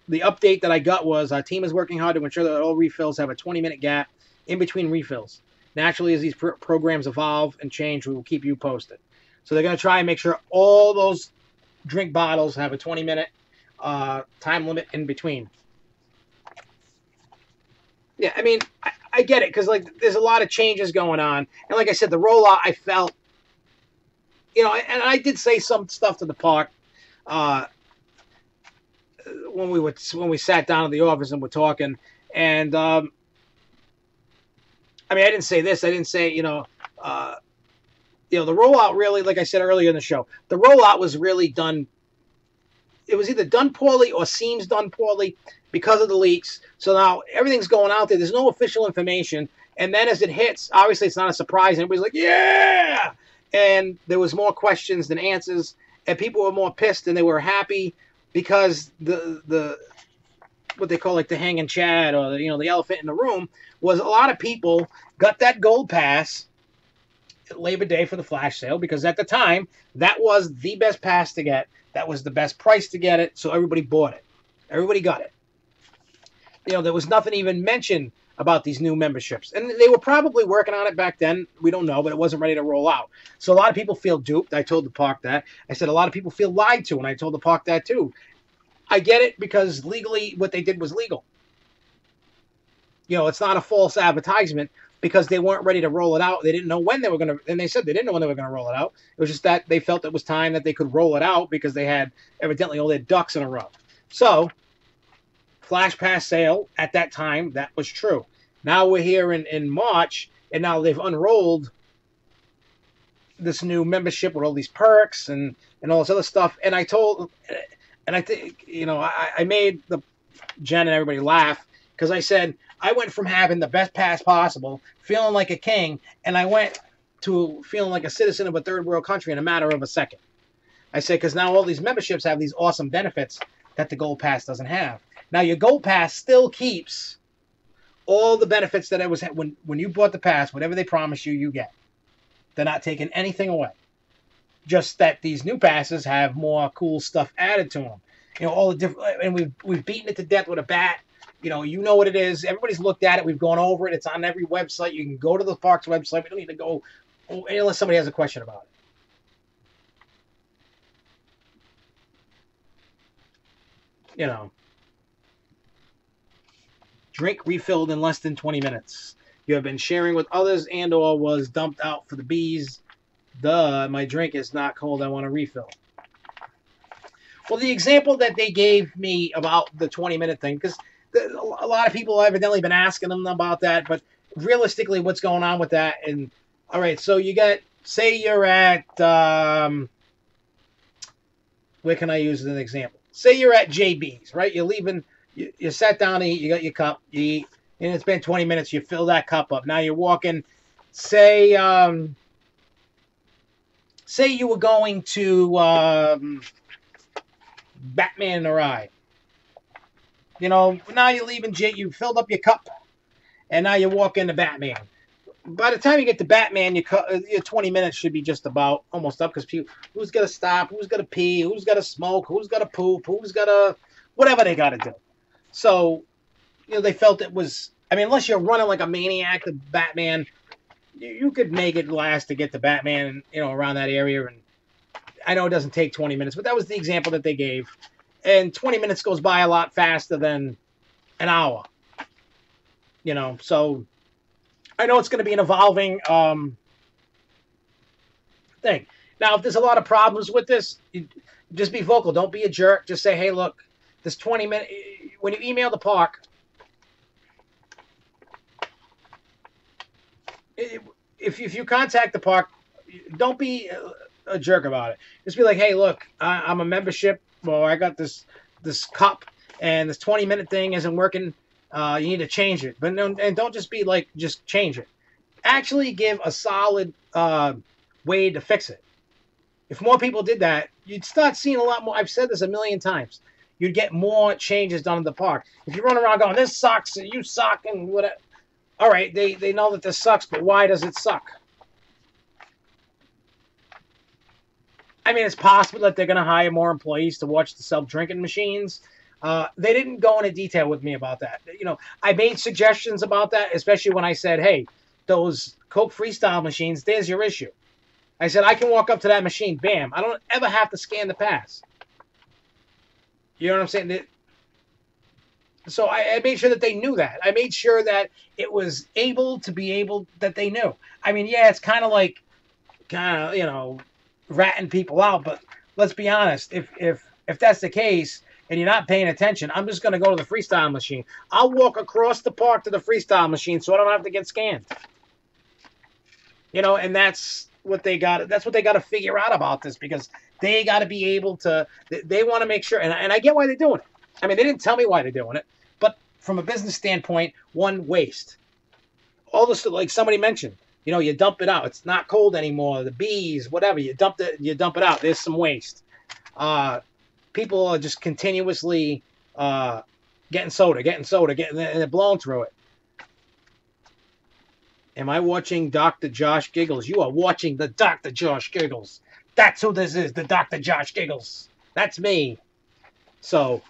the update that I got was our team is working hard to ensure that all refills have a 20-minute gap in between refills. Naturally, as these programs evolve and change, we will keep you posted. So they're going to try and make sure all those drink bottles have a 20-minute time limit in between. Yeah, I mean, I get it because like there's a lot of changes going on, and like I said, the rollout I felt, and I did say some stuff to the park uh, when we sat down in the office and were talking, and I mean, I didn't say this, I didn't say the rollout really, like I said earlier in the show, the rollout was really done. It was either done poorly or seems done poorly because of the leaks. So now everything's going out there. There's no official information. And then as it hits, obviously it's not a surprise. Everybody's like, yeah! And there was more questions than answers. And people were more pissed than they were happy because the what they call like the hanging chad or the elephant in the room was a lot of people got that gold pass at Labor Day for the flash sale because at the time that was the best pass to get. That was the best price to get it, so everybody bought it. Everybody got it. There was nothing even mentioned about these new memberships. And they were probably working on it back then. We don't know, but it wasn't ready to roll out. So a lot of people feel duped. I told the park that. I said a lot of people feel lied to, and I told the park that too. I get it because legally what they did was legal. It's not a false advertisement because they weren't ready to roll it out. They didn't know when they were going to, and they said they didn't know when they were going to roll it out. It was just that they felt it was time that they could roll it out because they had evidently all their ducks in a row. So, Flash Pass sale at that time, that was true. Now we're here in March, and now they've unrolled this new membership with all these perks and all this other stuff. And I think, I made the Jen and everybody laugh because I said, I went from having the best pass possible, feeling like a king, and I went to feeling like a citizen of a third world country in a matter of a second. I said, because now all these memberships have these awesome benefits that the Gold Pass doesn't have. Now, your Gold Pass still keeps all the benefits that it was when you bought the pass, whatever they promise you, you get. They're not taking anything away. Just that these new passes have more cool stuff added to them. All the different, and we've beaten it to death with a bat. You know what it is. Everybody's looked at it. We've gone over it. It's on every website. You can go to the park's website. We don't need to go unless somebody has a question about it. Drink refilled in less than 20 minutes. You have been sharing with others and or was dumped out for the bees. Duh, my drink is not cold. I want a refill. Well, the example that they gave me about the 20-minute thing, because a lot of people have evidently been asking them about that, but realistically, what's going on with that? And all right, so you got, say you're at, where can I use as an example? Say you're at JB's, right? You're leaving, you sat down to eat, you got your cup, you eat, and it's been 20 minutes, you fill that cup up. Now you're walking, say you were going to Batman in the Ride. Now you're leaving, you filled up your cup, and now you walk into Batman. By the time you get to Batman, your 20 minutes should be just about almost up because people, who's got to stop, who's got to pee, who's got to smoke, who's got to poop, who's got to, whatever they got to do. So, they felt it was, I mean, unless you're running like a maniac to Batman, you could make it last to get to Batman, around that area. And I know it doesn't take 20 minutes, but that was the example that they gave. And 20 minutes goes by a lot faster than an hour. So I know it's going to be an evolving thing. Now, if there's a lot of problems with this, just be vocal. Don't be a jerk. Just say, hey, look, this 20-minute, when you email the park, if you contact the park, don't be a jerk about it. Just be like, hey, look, I'm a membership. Well, I got this cup, and this 20-minute thing isn't working. You need to change it. But no, and don't just be like, just change it. Actually give a solid way to fix it. If more people did that, you'd start seeing a lot more. I've said this a million times. You'd get more changes done in the park. If you run around going, this sucks, and you suck, and whatever. All right, they know that this sucks, but why does it suck? I mean, it's possible that they're going to hire more employees to watch the self-drinking machines. They didn't go into detail with me about that. I made suggestions about that, especially when I said, hey, those Coke Freestyle machines, there's your issue. I said, I can walk up to that machine, bam. I don't ever have to scan the pass. You know what I'm saying? So I made sure that they knew that. I made sure that it was that they knew. I mean, yeah, it's kind of like, you know, ratting people out, but let's be honest. If that's the case and you're not paying attention, I'm just going to go to the freestyle machine. I'll walk across the park to the freestyle machine so I don't have to get scanned. You know, and that's what they got. That's what they got to figure out about this, because they got to be able to. They want to make sure, and I get why they're doing it. I mean, they didn't tell me why they're doing it, but from a business standpoint, one, waste. All this, like somebody mentioned, you know, you dump it out. It's not cold anymore. The bees, whatever, you dump it out. There's some waste. People are just continuously getting soda, and they're blowing through it. Am I watching Dr. Josh Giggles? You are watching the Dr. Josh Giggles. That's who this is, the Dr. Josh Giggles. That's me. So,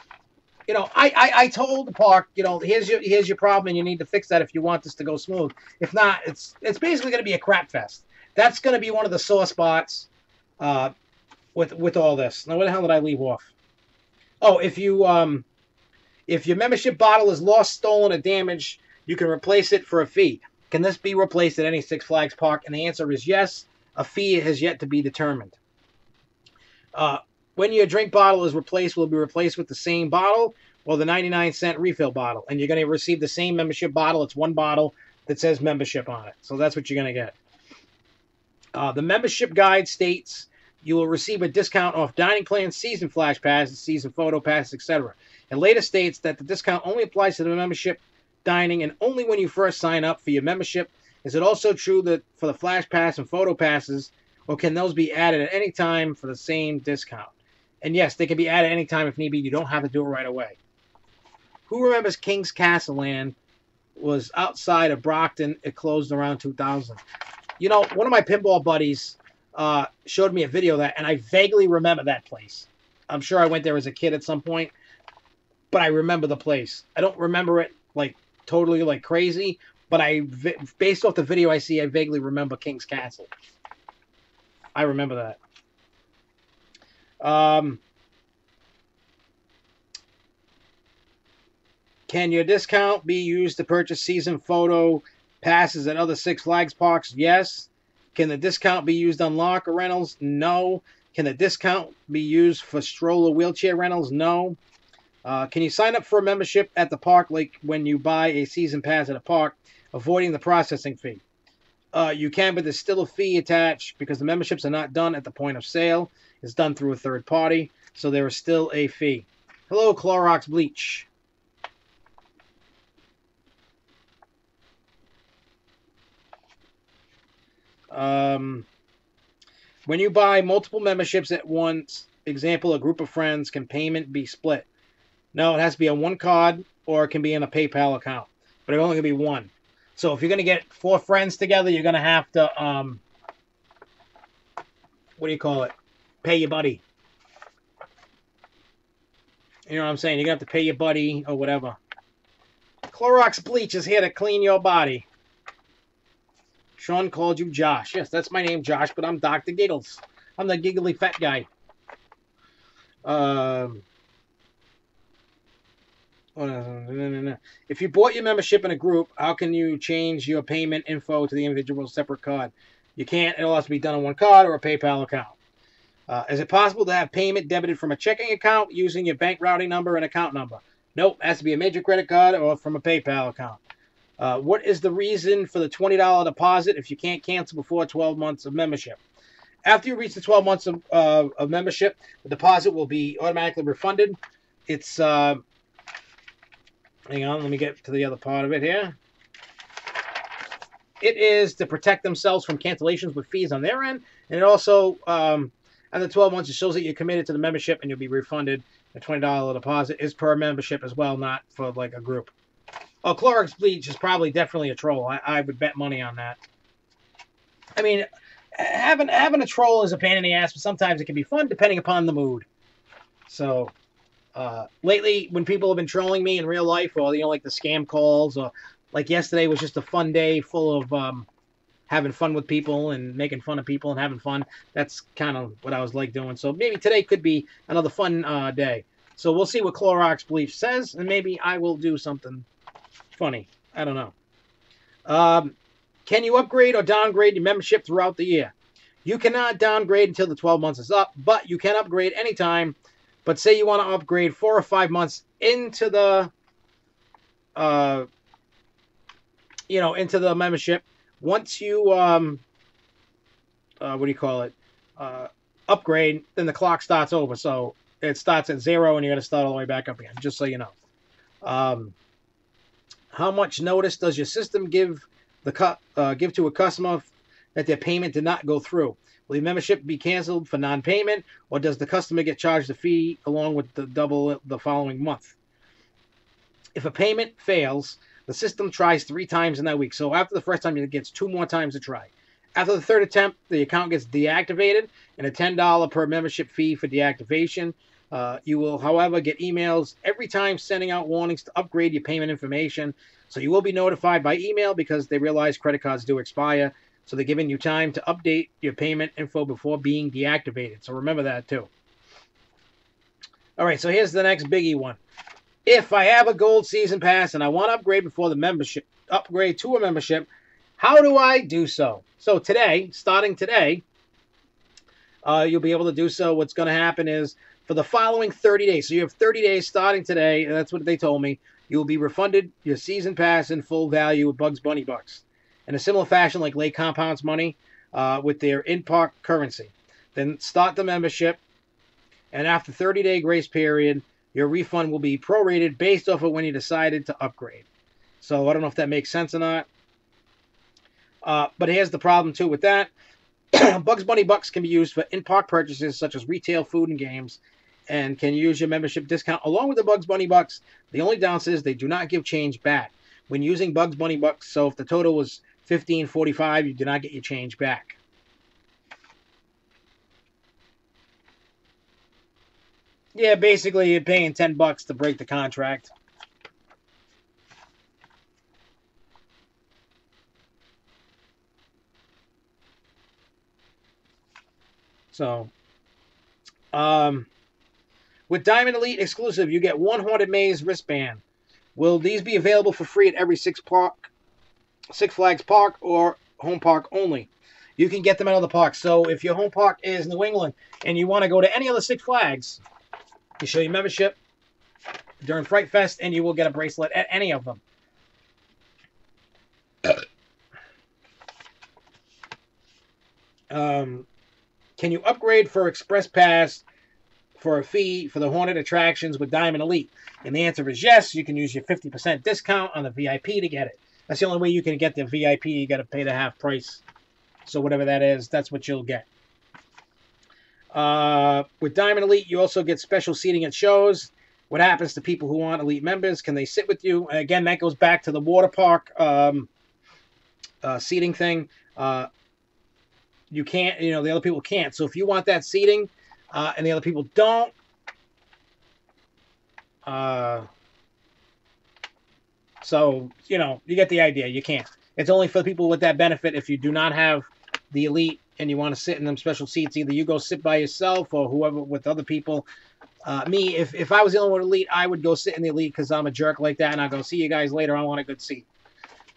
you know, I told the park, you know, here's your problem, and you need to fix that if you want this to go smooth. If not, it's basically going to be a crap fest. That's going to be one of the sore spots with all this. Now, where the hell did I leave off? Oh, if your membership bottle is lost, stolen, or damaged, you can replace it for a fee. Can this be replaced at any Six Flags park? And the answer is yes. A fee has yet to be determined. When your drink bottle is replaced, will it be replaced with the same bottle or the 99-cent refill bottle? And you're going to receive the same membership bottle. It's one bottle that says membership on it. So that's what you're going to get. The membership guide states you will receive a discount off dining plans, season flash passes, season photo passes, etc. It later states that the discount only applies to the membership dining and only when you first sign up for your membership. Is it also true that for the flash pass and photo passes, or can those be added at any time for the same discount? And yes, they can be added any time if need be. You don't have to do it right away. Who remembers King's Castle Land was outside of Brockton? It closed around 2000. You know, one of my pinball buddies showed me a video of that, and I vaguely remember that place. I'm sure I went there as a kid at some point, but I remember the place. I don't remember it like totally like crazy, but based off the video I see, I vaguely remember King's Castle. I remember that. Can your discount be used to purchase season photo passes at other Six Flags parks? Yes. Can the discount be used on locker rentals? No. Can the discount be used for stroller wheelchair rentals? No. Can you sign up for a membership at the park like when you buy a season pass at a park, avoiding the processing fee? You can, but there's still a fee attached because the memberships are not done at the point of sale. It's done through a third party, so there is still a fee. Hello, Clorox Bleach. When you buy multiple memberships at once, example, a group of friends, can payment be split? No, it has to be on one card, or it can be in a PayPal account. But it's only going to be one. So if you're going to get 4 friends together, you're going to have to, what do you call it? Pay your buddy. You know what I'm saying? You're going to have to pay your buddy or whatever. Clorox Bleach is here to clean your body. Sean called you Josh. Yes, that's my name, Josh, but I'm Dr. Giggles. I'm the giggly fat guy. If you bought your membership in a group, how can you change your payment info to the individual separate card? You can't. It'll have to be done on one card or a PayPal account. Is it possible to have payment debited from a checking account using your bank routing number and account number? Nope. It has to be a major credit card or from a PayPal account. What is the reason for the $20 deposit if you can't cancel before 12 months of membership? After you reach the 12 months of membership, the deposit will be automatically refunded. It's... hang on, let me get to the other part of it here. It is to protect themselves from cancellations with fees on their end. And it also, after 12 months, it shows that you're committed to the membership and you'll be refunded. The $20 deposit is per membership as well, not for like a group. Oh, Clorox Bleach is probably definitely a troll. I would bet money on that. I mean, having a troll is a pain in the ass, but sometimes it can be fun depending upon the mood. So... lately, when people have been trolling me in real life, or, you know, like the scam calls, or like yesterday was just a fun day full of having fun with people and making fun of people and having fun. That's kind of what I was like doing. So maybe today could be another fun day. So we'll see what Clorox Bleach says, and maybe I will do something funny. I don't know. Can you upgrade or downgrade your membership throughout the year? You cannot downgrade until the 12 months is up, but you can upgrade anytime. But say you want to upgrade 4 or 5 months into the, into the membership. Once you, upgrade, then the clock starts over. So it starts at 0 and you're going to start all the way back up again, just so you know. How much notice does your system give to a customer that their payment did not go through? Will your membership be canceled for non-payment, or does the customer get charged a fee along with the double the following month? If a payment fails, the system tries 3 times in that week. So after the first time, it gets 2 more times to try. After the third attempt, the account gets deactivated and a $10 per membership fee for deactivation. You will, however, get emails every time sending out warnings to upgrade your payment information. So you will be notified by email because they realize credit cards do expire. So they're giving you time to update your payment info before being deactivated. So remember that too. All right, so here's the next biggie one. If I have a gold season pass and I want to upgrade before the upgrade to a membership, how do I do so? So today, starting today, you'll be able to do so. What's going to happen is for the following 30 days. So you have 30 days starting today, and that's what they told me. You will be refunded your season pass in full value of Bugs Bunny Bucks. In a similar fashion like Lake Compounds money with their in-park currency. Then start the membership, and after 30-day grace period, your refund will be prorated based off of when you decided to upgrade. So I don't know if that makes sense or not. But here's the problem, too, with that. Bugs Bunny Bucks can be used for in-park purchases such as retail, food, and games, and can use your membership discount along with the Bugs Bunny Bucks. The only downside is they do not give change back when using Bugs Bunny Bucks. So if the total was $15.45, you do not get your change back. Yeah, basically you're paying $10 to break the contract. So, with Diamond Elite exclusive, you get one Haunted Maze wristband. Will these be available for free at every Six Flags Park or home park only? You can get them at other parks. So if your home park is New England and you want to go to any other Six Flags, you show your membership during Fright Fest and you will get a bracelet at any of them. Can you upgrade for Express Pass for a fee for the haunted attractions with Diamond Elite? And the answer is yes. You can use your 50% discount on the VIP to get it. That's the only way you can get the VIP. You got to pay the half price. So whatever that is, that's what you'll get. With Diamond Elite, you also get special seating at shows. What happens to people who aren't Elite members? Can they sit with you? And again, that goes back to the water park seating thing. You can't, the other people can't. So if you want that seating and the other people don't, so, you get the idea. You can't. It's only for people with that benefit. If you do not have the Elite and you want to sit in them special seats, either you go sit by yourself or whoever with other people. Me, if I was the only one Elite, I would go sit in the Elite because I'm a jerk like that, and I'll go, see you guys later. I want a good seat.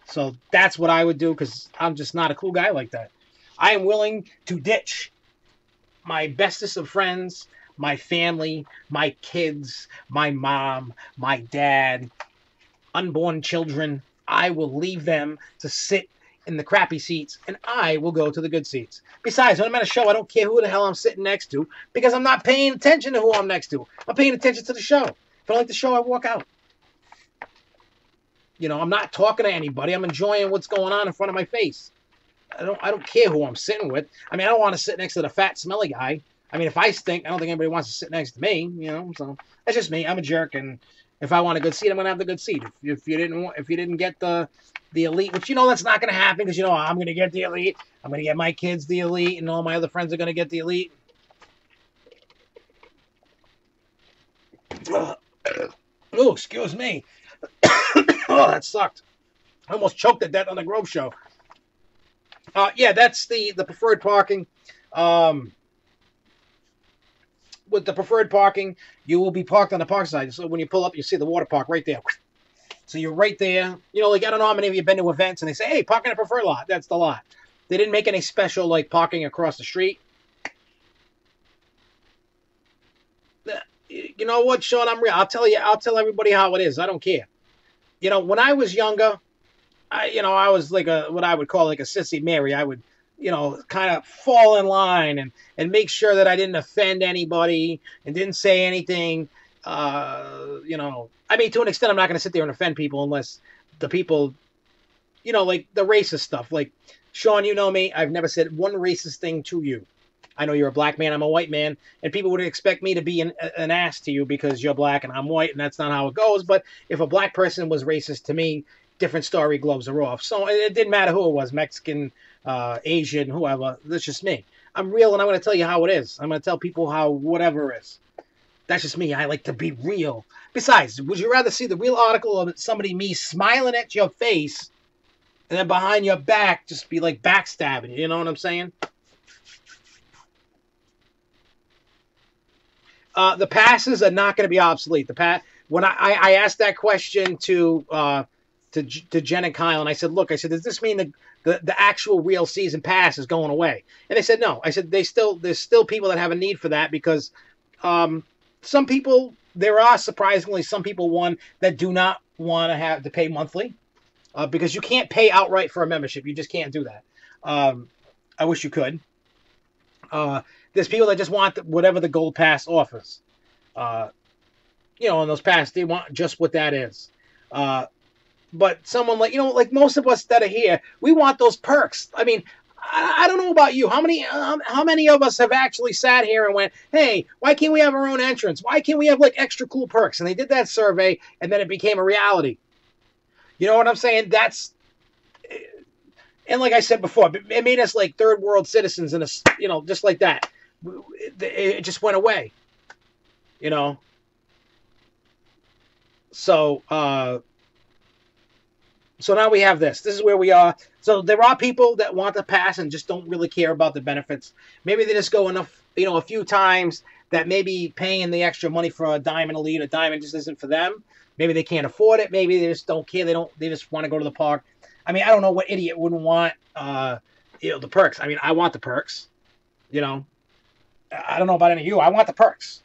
So that's what I would do because I'm just not a cool guy like that. I am willing to ditch my bestest of friends, my family, my kids, my mom, my dad, unborn children. I will leave them to sit in the crappy seats, and I will go to the good seats. Besides, when I'm at a show, I don't care who the hell I'm sitting next to because I'm not paying attention to who I'm next to. I'm paying attention to the show. If I don't like the show, I walk out. I'm not talking to anybody. I'm enjoying what's going on in front of my face. I don't care who I'm sitting with. I mean, I don't want to sit next to the fat, smelly guy. I mean, if I stink, I don't think anybody wants to sit next to me, So that's just me. I'm a jerk, and if I want a good seat, I'm gonna have the good seat. If you didn't get the Elite, which that's not gonna happen because I'm gonna get the Elite. I'm gonna get my kids the Elite, and all my other friends are gonna get the Elite. Oh, excuse me. Oh, that sucked. I almost choked to death on the Grove show. Yeah, that's the preferred parking. Um, with the preferred parking, you will be parked on the park side. So when you pull up, you see the water park right there. So you're right there. You know, like, I don't know how many of you have been to events and they say, hey, park in a preferred lot. That's the lot. They didn't make any special, like, parking across the street. You know what, Sean? I'm real. I'll tell everybody how it is. I don't care. You know, when I was younger, I was like what I would call like a sissy Mary. I would, kind of fall in line and make sure that I didn't offend anybody and didn't say anything. I mean, to an extent, I'm not going to sit there and offend people unless the people, like the racist stuff. Like, Sean, you know me. I've never said one racist thing to you. I know you're a black man, I'm a white man, and people would expect me to be an ass to you because you're black and I'm white, and that's not how it goes. But if a black person was racist to me, different story, gloves are off. So it didn't matter who it was, Mexican, Asian, whoever. That's just me. I'm real, and I'm going to tell you how it is. I'm going to tell people how whatever is. That's just me. I like to be real. Besides, would you rather see the real article of me smiling at your face and then behind your back just be like backstabbing you? You know what I'm saying? The passes are not going to be obsolete. When I asked that question to Jen and Kyle, and I said, look, does this mean the actual real season pass is going away? And they said no. I said there's still people that have a need for that because some people, there are surprisingly some people, one, that do not want to have to pay monthly because you can't pay outright for a membership. You just can't do that. I wish you could. There's people that just want whatever the gold pass offers. On those passes, they want just what that is. But someone like most of us that are here, we want those perks. I mean, I don't know about you. How many of us have actually sat here and went, hey, why can't we have our own entrance? Why can't we have like extra cool perks? And they did that survey, and then it became a reality. You know what I'm saying? And like I said before, it made us like third world citizens, and just like that. It just went away. So now we have this. This is where we are. So there are people that want to pass and just don't really care about the benefits. Maybe they just go enough, a few times that maybe paying the extra money for a diamond elite, a diamond just isn't for them. Maybe they can't afford it. Maybe they just don't care. They just want to go to the park. I mean, I don't know what idiot wouldn't want, the perks. I mean, I want the perks, I don't know about any of you. I want the perks.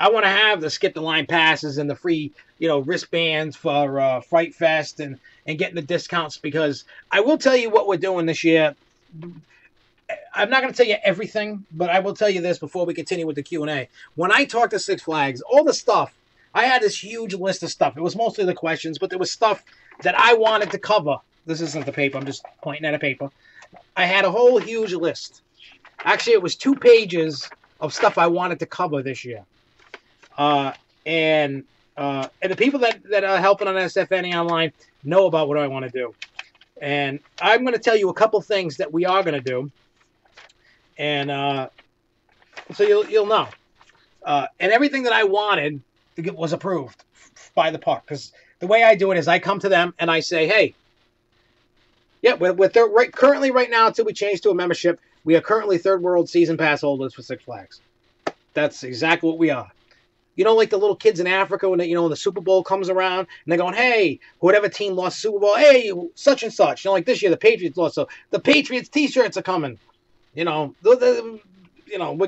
I want to have the skip the line passes and the free, wristbands for Fright Fest and getting the discounts, because I will tell you what we're doing this year. I'm not going to tell you everything, but I will tell you this before we continue with the Q&A. When I talked to Six Flags, all the stuff, I had this huge list of stuff. It was mostly the questions, but there was stuff that I wanted to cover. This isn't the paper. I'm just pointing at a paper. I had a whole huge list. Actually, it was 2 pages of stuff I wanted to cover this year. And the people that are helping on SFNEOnline know about what I want to do. And I'm going to tell you a couple things that we are going to do. And so you'll know. And everything that I wanted was approved by the park. Because the way I do it is I come to them and I say, hey, yeah, we're currently right now, until we change to a membership, we are currently third world season pass holders for Six Flags. That's exactly what we are. Like the little kids in Africa when when the Super Bowl comes around and they're going, hey, whatever team lost the Super Bowl, hey, such and such. Like this year the Patriots lost, so the Patriots T-shirts are coming. We're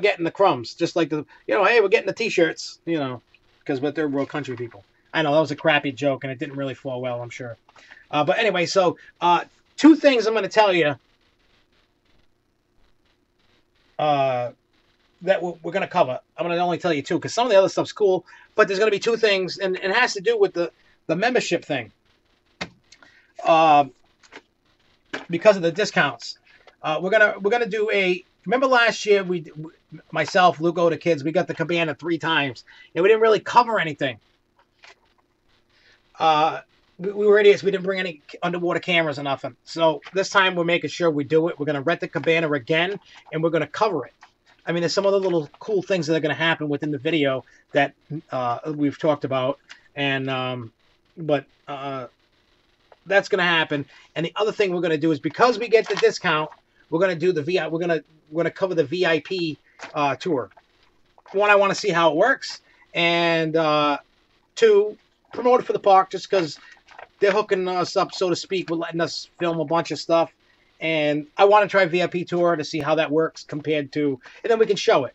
getting the crumbs, just like hey, we're getting the T-shirts. Because we're third world country people. I know that was a crappy joke and it didn't really fall well, I'm sure. But anyway, so 2 things I'm going to tell you. That we're going to cover. I'm going to only tell you 2 because some of the other stuff's cool, but there's going to be 2 things, and it has to do with the membership thing. Because of the discounts, we're gonna do a. Remember last year myself, Lugo, the kids, we got the cabana 3 times, and we didn't really cover anything. We were idiots. We didn't bring any underwater cameras or nothing. So this time we're making sure we do it. We're going to rent the cabana again, and we're going to cover it. I mean, there's some other little cool things that are going to happen within the video that we've talked about, and but that's going to happen. And the other thing we're going to do is, because we get the discount, we're going to do the VIP. We're going to cover the VIP tour. One, I want to see how it works, and two, promote it for the park, just because they're hooking us up, so to speak, with letting us film a bunch of stuff. And I want to try VIP tour to see how that works compared to, and then we can show it.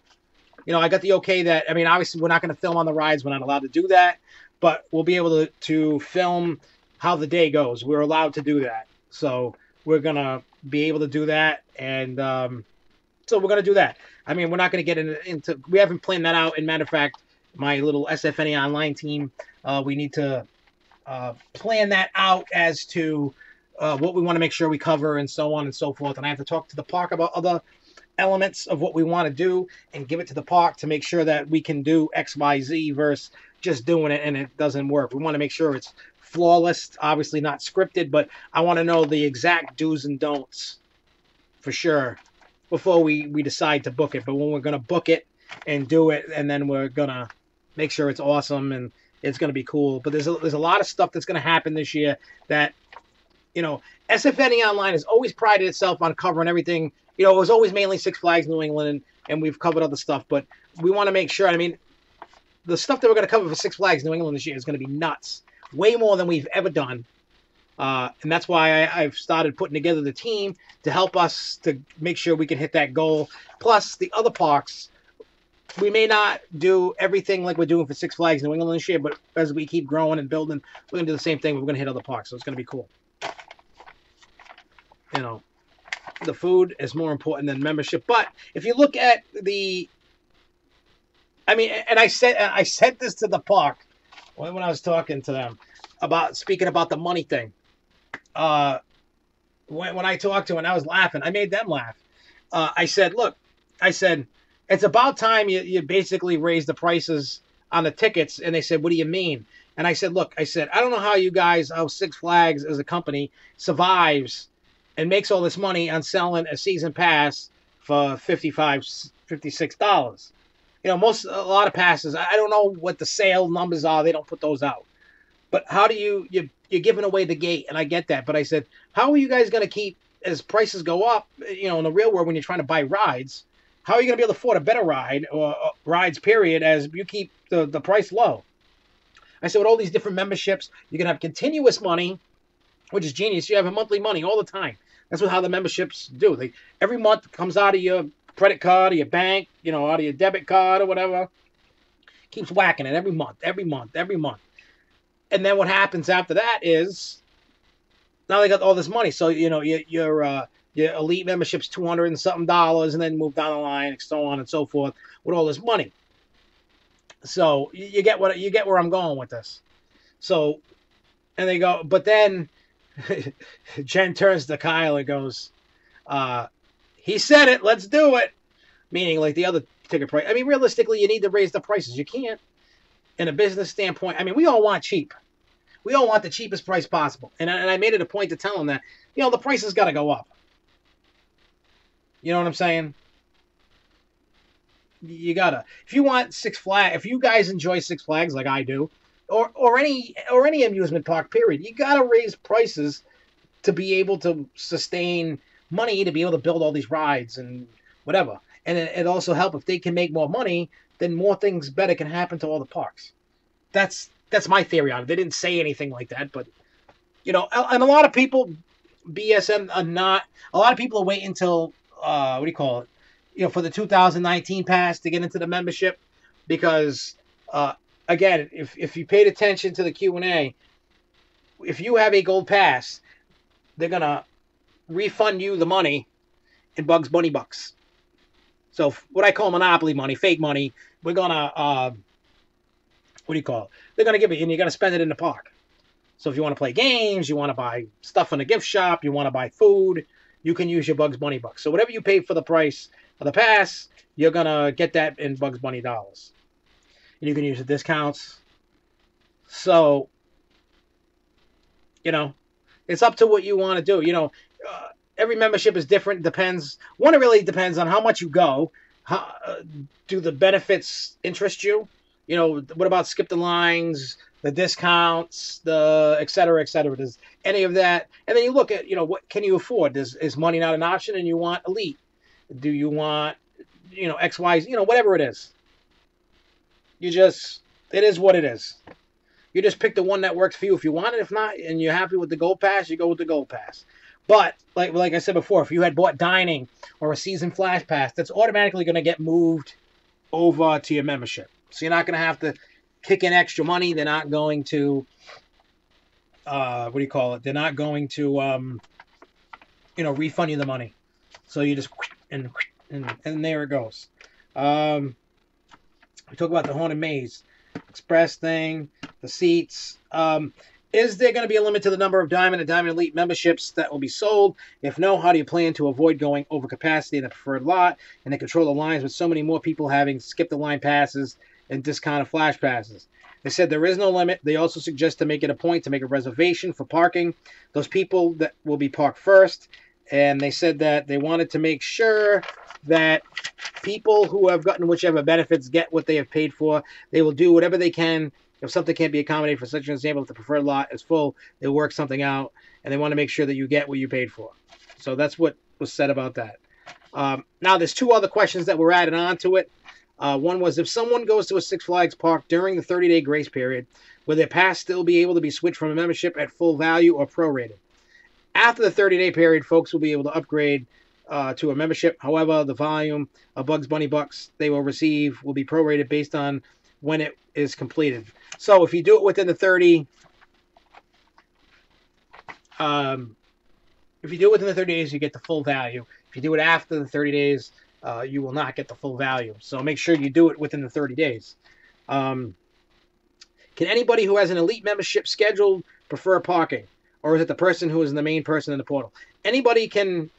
You know, I got the okay that, I mean, obviously we're not going to film on the rides. We're not allowed to do that, but we'll be able to film how the day goes. We're allowed to do that. So we're going to be able to do that. And so we're going to do that. I mean, we're not going to get into, we haven't planned that out. And matter of fact, my little SFNEOnline team, we need to plan that out as to what we want to make sure we cover and so on and so forth. And I have to talk to the park about other elements of what we want to do and give it to the park to make sure that we can do X, Y, Z versus just doing it and it doesn't work. We want to make sure it's flawless, obviously not scripted, but I want to know the exact do's and don'ts for sure before we decide to book it. But when we're going to book it and do it, and then we're going to make sure it's awesome and it's going to be cool. But there's a lot of stuff that's going to happen this year that, you know, SFNEOnline has always prided itself on covering everything. You know, it was always mainly Six Flags New England, and we've covered other stuff, but we want to make sure, I mean, the stuff that we're going to cover for Six Flags New England this year is going to be nuts. Way more than we've ever done. And that's why I've started putting together the team to help us to make sure we can hit that goal. Plus, the other parks, we may not do everything like we're doing for Six Flags New England this year, but as we keep growing and building, we're going to do the same thing. We're going to hit other parks, so it's going to be cool. You know, the food is more important than membership. But if you look at the, I mean, and I said this to the park when I was talking to them about speaking about the money thing. When I talked to them, and I was laughing, I made them laugh. I said, look, I said, it's about time you basically raise the prices on the tickets. And they said, what do you mean? And I said, look, I said, I don't know how Six Flags as a company survives and makes all this money on selling a season pass for $55, $56. You know, a lot of passes, I don't know what the sale numbers are. They don't put those out. But how do you're giving away the gate, and I get that. But I said, how are you guys going to keep, as prices go up, you know, in the real world when you're trying to buy rides, how are you going to be able to afford a better ride or rides, period, as you keep the price low? I said, with all these different memberships, you can have continuous money, which is genius. You have a monthly money all the time. That's how the memberships do. Every month comes out of your credit card or your bank, you know, out of your debit card or whatever. Keeps whacking it every month. And then what happens after that is, now they got all this money. So, you know, your elite membership's $200 and something, and then move down the line and so on and so forth with all this money. So you get where I'm going with this. So, and they go, but then Jen turns to Kyle and goes, he said it, let's do it. Meaning like the other ticket price. I mean, realistically, you need to raise the prices. You can't, in a business standpoint. I mean, we all want cheap. We all want the cheapest price possible. And I made it a point to tell them that, you know, the price has got to go up. You know what I'm saying? You gotta. If you want Six Flags, if you guys enjoy Six Flags like I do, or any amusement park, period, you gotta raise prices to be able to sustain money, to be able to build all these rides and whatever. And it also help if they can make more money, then more things better can happen to all the parks. That's my theory on it. They didn't say anything like that, but you know, and a lot of people, BSM are not. A lot of people are waiting until what do you call it? You know, for the 2019 pass to get into the membership, because again, if you paid attention to the Q&A, if you have a gold pass, they're gonna refund you the money in Bugs Bunny bucks. So what I call monopoly money, fake money, we're gonna what do you call it? They're gonna give it, and you gotta spend it in the park. So if you want to play games, you want to buy stuff in the gift shop, you want to buy food, you can use your Bugs Bunny bucks. So whatever you pay for the price of the pass, you're gonna get that in Bugs Bunny dollars. And you can use the discounts. So, you know, it's up to what you want to do. You know, every membership is different. Depends. One, it really depends on how much you go. How, do the benefits interest you? You know, what about skip the lines? the discounts, the et cetera, et cetera. Does any of that? And then you look at, what can you afford? Is money not an option and you want elite? Do you want, X, Y, whatever it is. It is what it is. You just pick the one that works for you if you want it. If not, and you're happy with the Gold Pass, you go with the Gold Pass. But, like I said before, if you had bought dining or a season flash pass, that's automatically going to get moved over to your membership. So you're not going to have to kick in extra money. They're not going to, They're not going to, refund you the money. So you just, and there it goes. We talk about the Haunted Maze Express thing, the seats. Is there going to be a limit to the number of Diamond and Diamond Elite memberships that will be sold? If no, how do you plan to avoid going over capacity in the preferred lot and to control the lines with so many more people having skipped the line passes and discounted flash passes? They said there is no limit. They also suggest to make it a point to make a reservation for parking. Those people that will be parked first. And they said that they wanted to make sure that people who have gotten whichever benefits get what they have paid for. They will do whatever they can. If something can't be accommodated, for such an example, if the preferred lot is full, they'll work something out, and they want to make sure that you get what you paid for. So that's what was said about that. Now, there's two other questions that were added on to it. One was, if someone goes to a Six Flags park during the 30-day grace period, will their pass still be able to be switched from a membership at full value or prorated? After the 30-day period, folks will be able to upgrade to a membership. However, the volume of Bugs Bunny Bucks they will receive will be prorated based on when it is completed. So if you do it within the 30, if you do it within the 30 days, you get the full value. If you do it after the 30 days, you will not get the full value. So make sure you do it within the 30 days. Can anybody who has an elite membership scheduled prefer parking? Or is it the person who is the main person in the portal? Anybody can,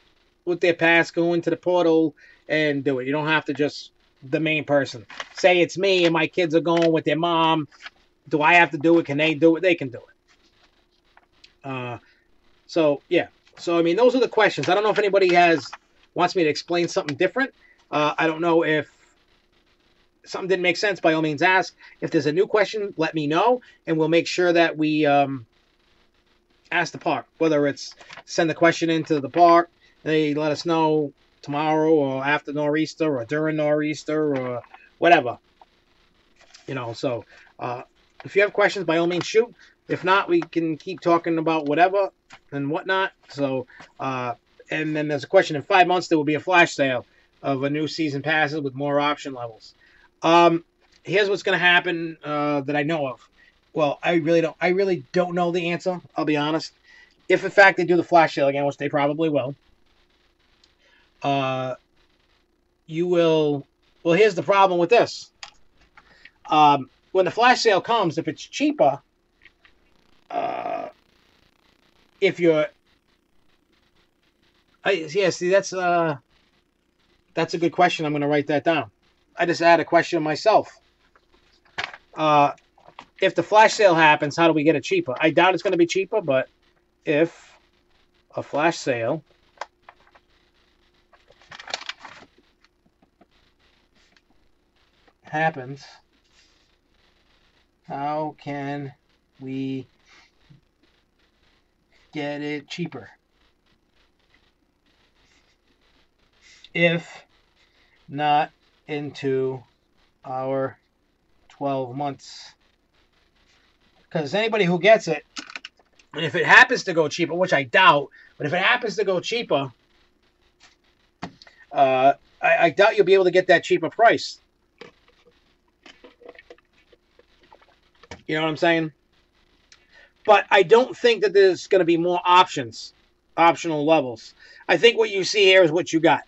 with their pass, go into the portal and do it. You don't have to just the main person. Say it's me and my kids are going with their mom. Do I have to do it? Can they do it? They can do it. So, yeah. So, I mean, those are the questions. I don't know if anybody wants me to explain something different. I don't know if something didn't make sense. By all means, ask. If there's a new question, let me know. And we'll make sure that we ask the park. Whether it's send the question into the park, they let us know tomorrow or after Nor'easter or during Nor'easter or whatever. So if you have questions, by all means, shoot. If not, we can keep talking about whatever and whatnot. So, and then there's a question. In 5 months, there will be a flash sale of a new season passes with more option levels. Here's what's going to happen that I know of. Well, I really don't know the answer. I'll be honest. If in fact they do the flash sale again, which they probably will, you will. Well, here's the problem with this. When the flash sale comes, if it's cheaper, if you're, see, that's a good question. I'm going to write that down. I just add a question myself. If the flash sale happens, how do we get it cheaper? I doubt it's going to be cheaper, but if a flash sale happens, how can we get it cheaper? If not into our 12 months. Because anybody who gets it, and if it happens to go cheaper, which I doubt, but if it happens to go cheaper, I doubt you'll be able to get that cheaper price. You know what I'm saying? But I don't think that there's going to be more optional levels. I think what you see here is what you got.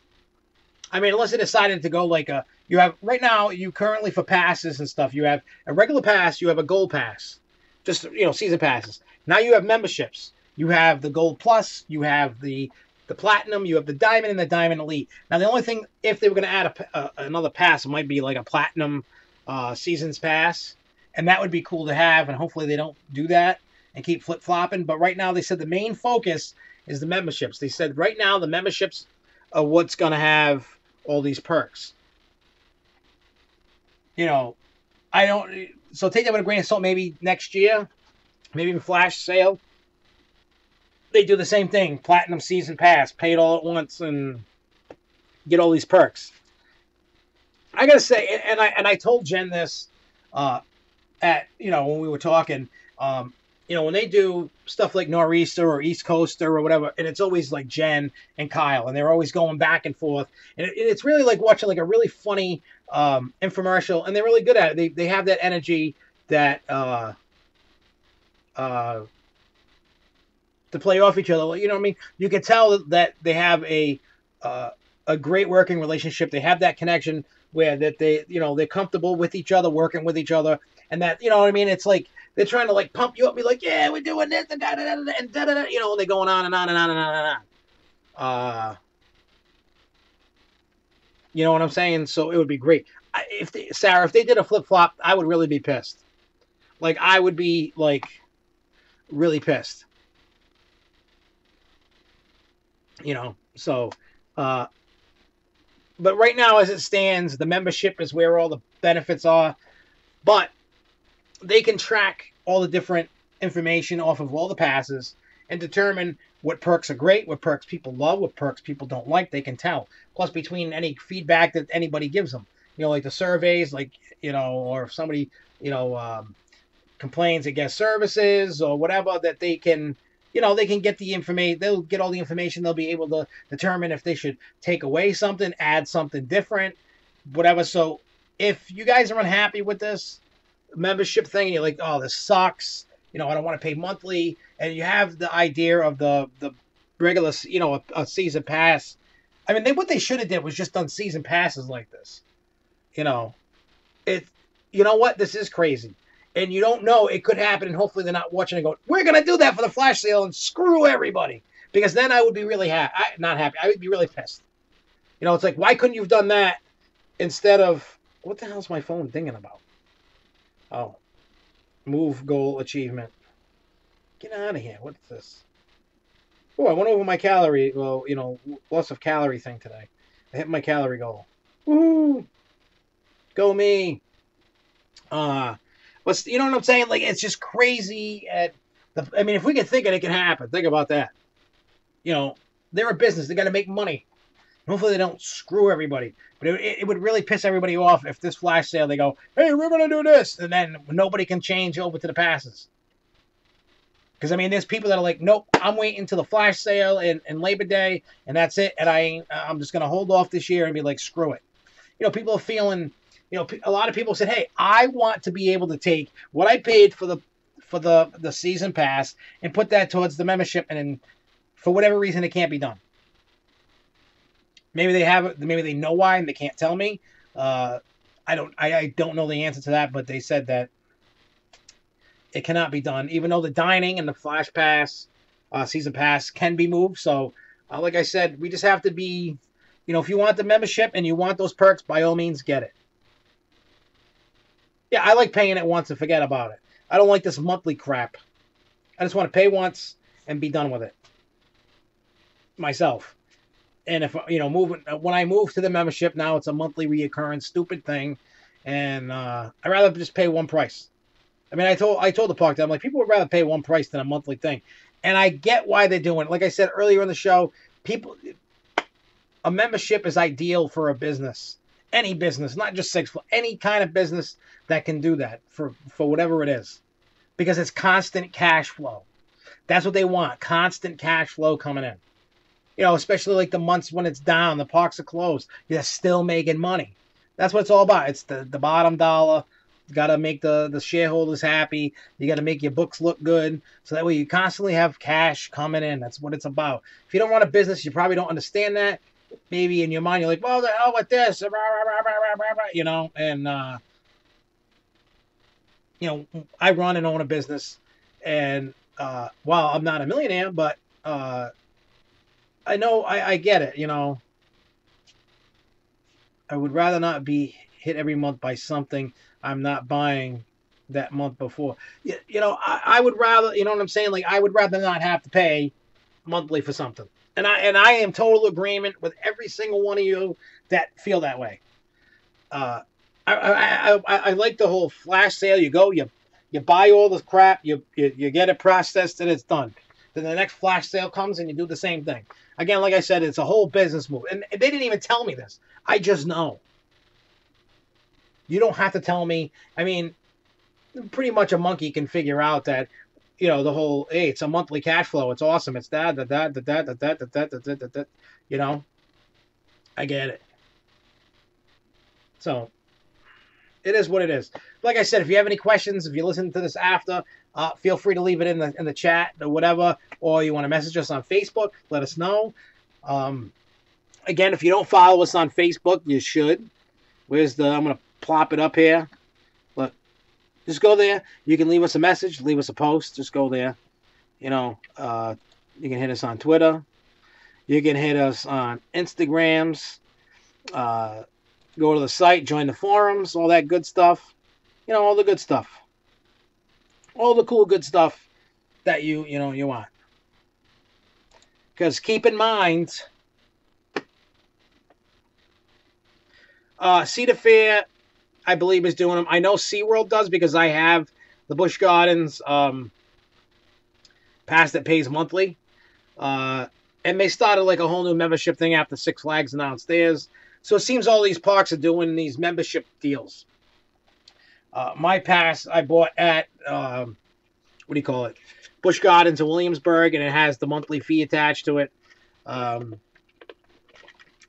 I mean, unless they decided to go like you have, right now, you currently for passes and stuff, you have a regular pass, you have a gold pass. Just, season passes. Now you have memberships. You have the Gold Plus, you have the Platinum, you have the Diamond and the Diamond Elite. Now the only thing, if they were going to add another pass, it might be like a Platinum Seasons Pass. And that would be cool to have, and hopefully they don't do that and keep flip-flopping. But right now they said the main focus is the memberships. They said right now the memberships are what's going to have all these perks. I don't. So take that with a grain of salt. Maybe next year, maybe even flash sale, they do the same thing. Platinum season pass, pay it all at once, and get all these perks. I gotta say, and I told Jen this uh, at when we were talking. When they do stuff like Nor'easter or East Coaster or whatever, and it's always like Jen and Kyle, and they're always going back and forth, and it's really like watching like a really funny infomercial, and they're really good at it. They have that energy that uh, to play off each other. You know what I mean? You can tell that they have a great working relationship. They have that connection where that they're comfortable with each other, working with each other, and that what I mean. It's like they're trying to like pump you up, be like, yeah, we're doing this and da da da and da da da. They're going on and on and on and on and on. You know what I'm saying? So it would be great. Sarah, if they did a flip flop, I would really be pissed. Like I would be like really pissed. So but right now as it stands, the membership is where all the benefits are, but they can track all the different information off of all the passes and determine what perks are great, what perks people love, what perks people don't like. They can tell. Plus, between any feedback that anybody gives them, like the surveys, like or if somebody complains against services or whatever, that they can they can get the information. They'll get all the information. They'll be able to determine if they should take away something, add something different, whatever. So if you guys are unhappy with this membership thing and you're like, oh, this sucks, I don't want to pay monthly, and you have the idea of the regular, a season pass. I mean, what they should have did was just done season passes like this. What? This is crazy. And you don't know, it could happen, and hopefully they're not watching and going, we're going to do that for the flash sale and screw everybody. Because then I would be really not happy. I would be really pissed. It's like, why couldn't you have done that instead of, what the hell's my phone thinking about? Oh, move goal achievement. Get out of here. What's this? Oh, I went over my calorie, loss of calorie thing today. I hit my calorie goal. Woo! Go me. But you know what I'm saying? Like, it's just crazy. I mean, if we can think it can happen. Think about that. They're a business. They got to make money. Hopefully they don't screw everybody. But it would really piss everybody off if this flash sale, they go, hey, we're going to do this. And then nobody can change over to the passes. Because, I mean, there's people that are like, nope, I'm waiting till the flash sale and Labor Day, and that's it. And I'm just going to hold off this year and be like, screw it. People are feeling... a lot of people said, hey, I want to be able to take what I paid for the season pass and put that towards the membership, and for whatever reason, it can't be done. Maybe they have it. Maybe they know why, and they can't tell me. I don't know the answer to that, but they said that it cannot be done, even though the dining and the flash pass, season pass can be moved. So, like I said, we just have to be, if you want the membership and you want those perks, by all means, get it. Yeah, I like paying it once and forget about it. I don't like this monthly crap. I just want to pay once and be done with it myself. And if when I move to the membership now, it's a monthly reoccurring stupid thing, and I'd rather just pay one price. I mean, I told the park, I'm like, people would rather pay one price than a monthly thing, and I get why they're doing it. Like I said earlier in the show, a membership is ideal for a business. Any business, not just Six Flags, any kind of business that can do that for whatever it is. Because it's constant cash flow. That's what they want, constant cash flow coming in. Especially like the months when it's down, the parks are closed, you're still making money. That's what it's all about. It's the bottom dollar. You got to make the shareholders happy. You got to make your books look good. So that way you constantly have cash coming in. That's what it's about. If you don't run a business, you probably don't understand that. Maybe in your mind, you're like, well, the hell with this, and, I run and own a business, and, while I'm not a millionaire, but, I know, I get it, I would rather not be hit every month by something I'm not buying that month before. I would rather, you know what I'm saying? Like, I would rather not have to pay monthly for something. And I am total agreement with every single one of you that feel that way. I I like the whole flash sale. You go, you buy all the crap, you get it processed, and it's done. Then the next flash sale comes, and you do the same thing. Again, like I said, it's a whole business move, and they didn't even tell me this. I just know. You don't have to tell me. I mean, pretty much a monkey can figure out that, the whole, hey, it's a monthly cash flow. It's awesome. It's that. You know, I get it. So it is what it is. Like I said, if you have any questions, if you listen to this after, feel free to leave it in the chat or whatever, or you want to message us on Facebook, let us know. Again, if you don't follow us on Facebook, you should. I'm going to plop it up here. Look, just go there. You can leave us a message, leave us a post. Just go there. You can hit us on Twitter. You can hit us on Instagrams. Go to the site, join the forums, all that good stuff. All the good stuff. All the cool good stuff that you want. Because keep in mind, Cedar Fair, I believe, is doing them. I know SeaWorld does because I have the Busch Gardens pass that pays monthly. And they started like a whole new membership thing after Six Flags announced theirs. So it seems all these parks are doing these membership deals. My pass I bought at, Busch Gardens in Williamsburg, and it has the monthly fee attached to it.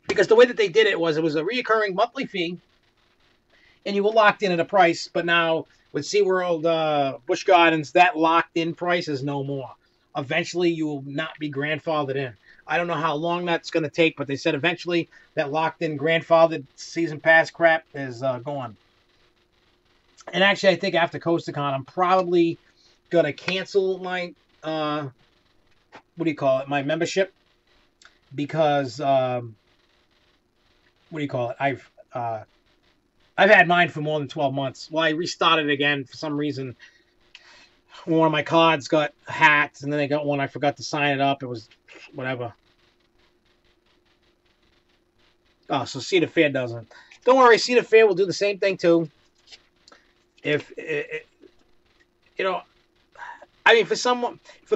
Because the way that they did it was a reoccurring monthly fee, and you were locked in at a price. But now with SeaWorld, Busch Gardens, that locked-in price is no more. Eventually, you will not be grandfathered in. I don't know how long that's going to take, but they said eventually that locked-in grandfathered season pass crap is gone. And actually, I think after CoasterCon, I'm probably going to cancel my, my membership. Because, I've had mine for more than 12 months. Well, I restarted it again for some reason. One of my cards got hacked, and then I got one. I forgot to sign it up. It was whatever. Oh, so Cedar Fair doesn't. Don't worry, Cedar Fair will do the same thing too. For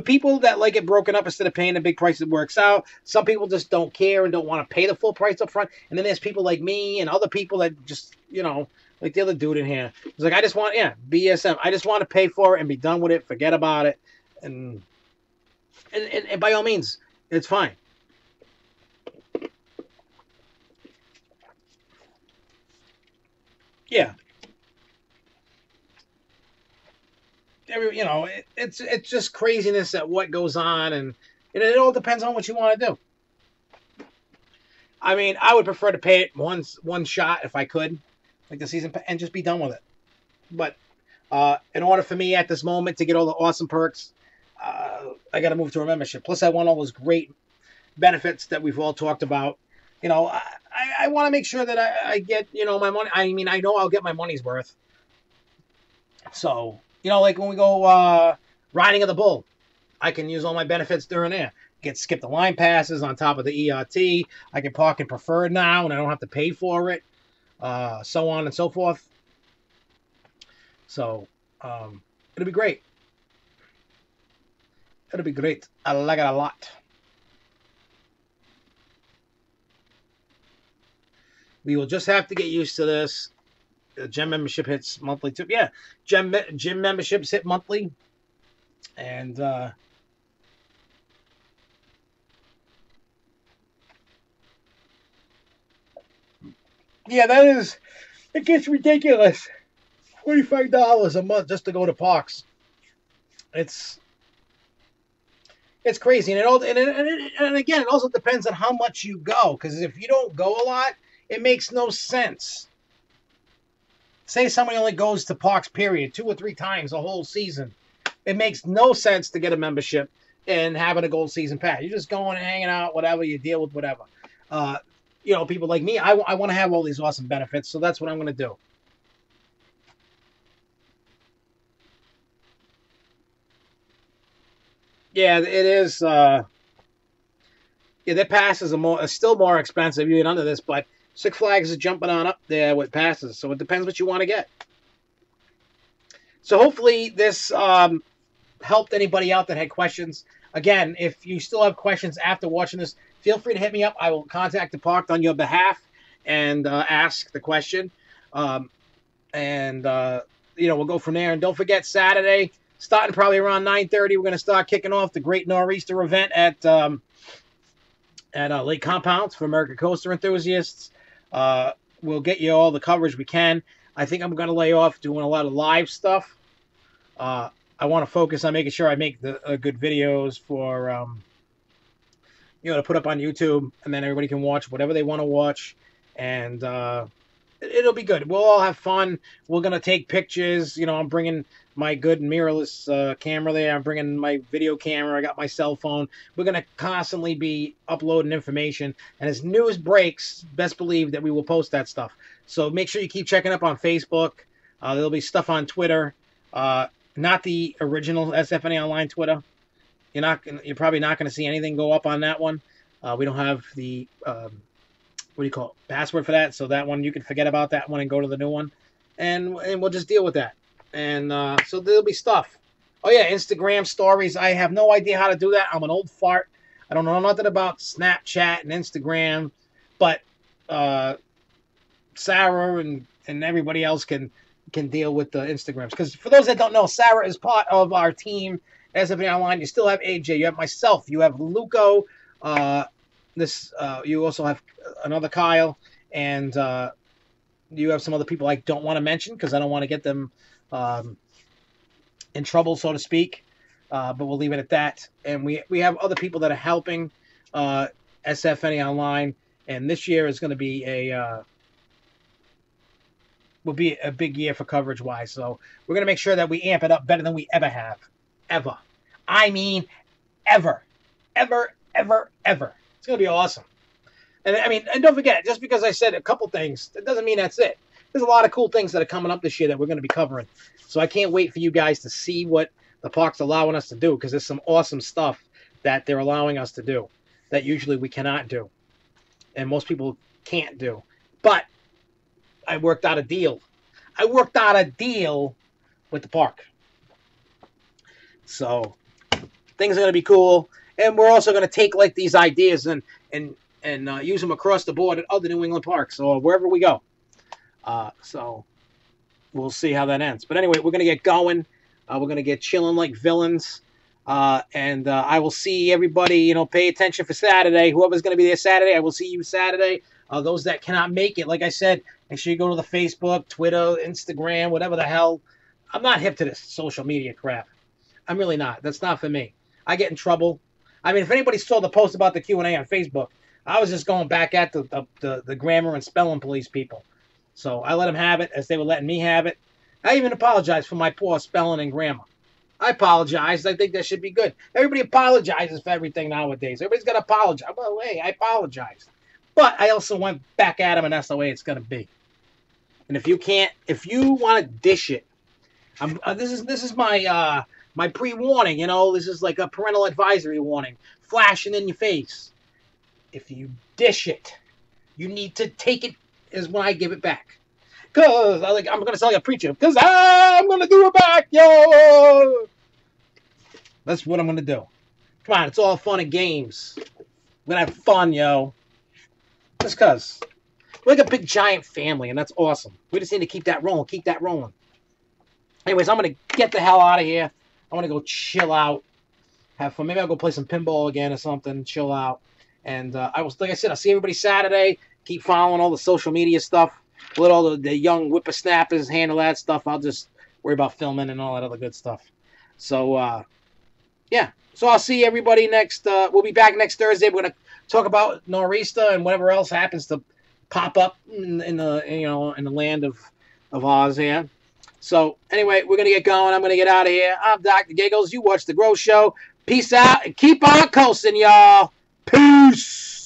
people that like it broken up instead of paying the big price, it works out. Some people just don't care and don't want to pay the full price up front. And then there's people like me and other people that just, like the other dude in here. It's like, I just want, BSM. I just want to pay for it and be done with it. Forget about it. And by all means, it's fine. Yeah. It's just craziness at what goes on, and it all depends on what you want to do. I mean, I would prefer to pay it one shot if I could, like the season, and just be done with it. But in order for me at this moment to get all the awesome perks, I got to move to a membership. Plus, I want all those great benefits that we've all talked about. I want to make sure that I get, my money. I mean, I know I'll get my money's worth. So, like when we go riding of the bull, I can use all my benefits during there. Get skip the line passes on top of the ERT. I can park in preferred now, and I don't have to pay for it. So on and so forth. So, it'll be great. It'll be great. I like it a lot. We will just have to get used to this. The gym membership hits monthly too. Yeah, gym memberships hit monthly. And yeah, it gets ridiculous. $45 a month just to go to parks. It's crazy, and and again, it also depends on how much you go. Because if you don't go a lot, it makes no sense. Say somebody only goes to parks, period, 2 or 3 times a whole season. It makes no sense to get a membership and having a gold season pass. You're just going and hanging out, whatever, you deal with whatever. People like me, I want to have all these awesome benefits, so that's what I'm going to do. Yeah, it is. Yeah, their passes are still more expensive even under this, but Six Flags is jumping on up there with passes, so it depends what you want to get. So hopefully this helped anybody out that had questions. Again, if you still have questions after watching this, feel free to hit me up. I will contact the park on your behalf and ask the question. You know, we'll go from there. And don't forget, Saturday, starting probably around 9:30, we're going to start kicking off the Great Nor'easter event at Lake Compounds for American Coaster enthusiasts. We'll get you all the coverage we can. I think I'm going to lay off doing a lot of live stuff. I want to focus on making sure I make the good videos for, you know, to put up on YouTube, and then everybody can watch whatever they want to watch, and it'll be good. We'll all have fun. We're going to take pictures. You know, I'm bringing my good mirrorless camera there. I'm bringing my video camera. I got my cell phone. We're going to constantly be uploading information, and as news breaks, best believe that we will post that stuff. So make sure you keep checking up on Facebook. There'll be stuff on Twitter. Not the original SFNEOnline Twitter. You're probably not going to see anything go up on that one. We don't have the what do you call it, password for that. So that one, you can forget about that one and go to the new one, and we'll just deal with that. And so there'll be stuff. Oh yeah, Instagram stories. I have no idea how to do that. I'm an old fart. I don't know nothing about Snapchat and Instagram, but Sarah and everybody else can deal with the Instagrams. Because for those that don't know, Sarah is part of our team, SFNEOnline. You still have AJ. You have myself. You have Luco. You also have another Kyle. And you have some other people I don't want to mention because I don't want to get them in trouble, so to speak. But we'll leave it at that. And we have other people that are helping SFNEOnline. And this year is going to be will be a big year for coverage-wise. So we're going to make sure that we amp it up better than we ever have. Ever. I mean, ever. Ever, ever, ever. It's going to be awesome. And I mean, and don't forget, just because I said a couple things, that doesn't mean that's it. There's a lot of cool things that are coming up this year that we're going to be covering. So I can't wait for you guys to see what the park's allowing us to do, because there's some awesome stuff that they're allowing us to do that usually we cannot do. And most people can't do. But I worked out a deal. I worked out a deal with the park. So things are going to be cool. And we're also going to take like these ideas and use them across the board at other New England parks or wherever we go. So we'll see how that ends. But anyway, we're going to get going. We're going to get chilling like villains. And I will see everybody, you know, pay attention for Saturday. Whoever's going to be there Saturday, I will see you Saturday. Those that cannot make it, like I said, make sure you go to the Facebook, Twitter, Instagram, whatever the hell. I'm not hip to this social media crap. I'm really not. That's not for me. I get in trouble. I mean, if anybody saw the post about the Q&A on Facebook, I was just going back at the grammar and spelling police people. So I let them have it as they were letting me have it. I even apologized for my poor spelling and grammar. I apologize. I think that should be good. Everybody apologizes for everything nowadays. Everybody's got to apologize. Well, hey, I apologized. But I also went back at them, and that's the way it's going to be. And if you want to dish it, this is my my pre-warning. You know, this is like a parental advisory warning, flashing in your face. If you dish it, you need to take it as when I give it back. Cause I'm going to sound like a preacher. Cause I'm going to do it back, yo. That's what I'm going to do. Come on, it's all fun and games. We're going to have fun, yo. Just because. We're like a big, giant family, and that's awesome. We just need to keep that rolling. Keep that rolling. Anyways, I'm going to get the hell out of here. I want to go chill out. Have fun. Maybe I'll go play some pinball again or something. Chill out. And like I said, I'll see everybody Saturday. Keep following all the social media stuff. Let all the young whippersnappers handle that stuff. I'll just worry about filming and all that other good stuff. So, yeah. So I'll see everybody next. We'll be back next Thursday. We're going to talk about Nor'easter and whatever else happens to pop up in the land of Oz here. So anyway, we're going to get going. I'm going to get out of here. I'm Dr. Giggles. You watch The Grow Show. Peace out and keep on coasting, y'all. Peace.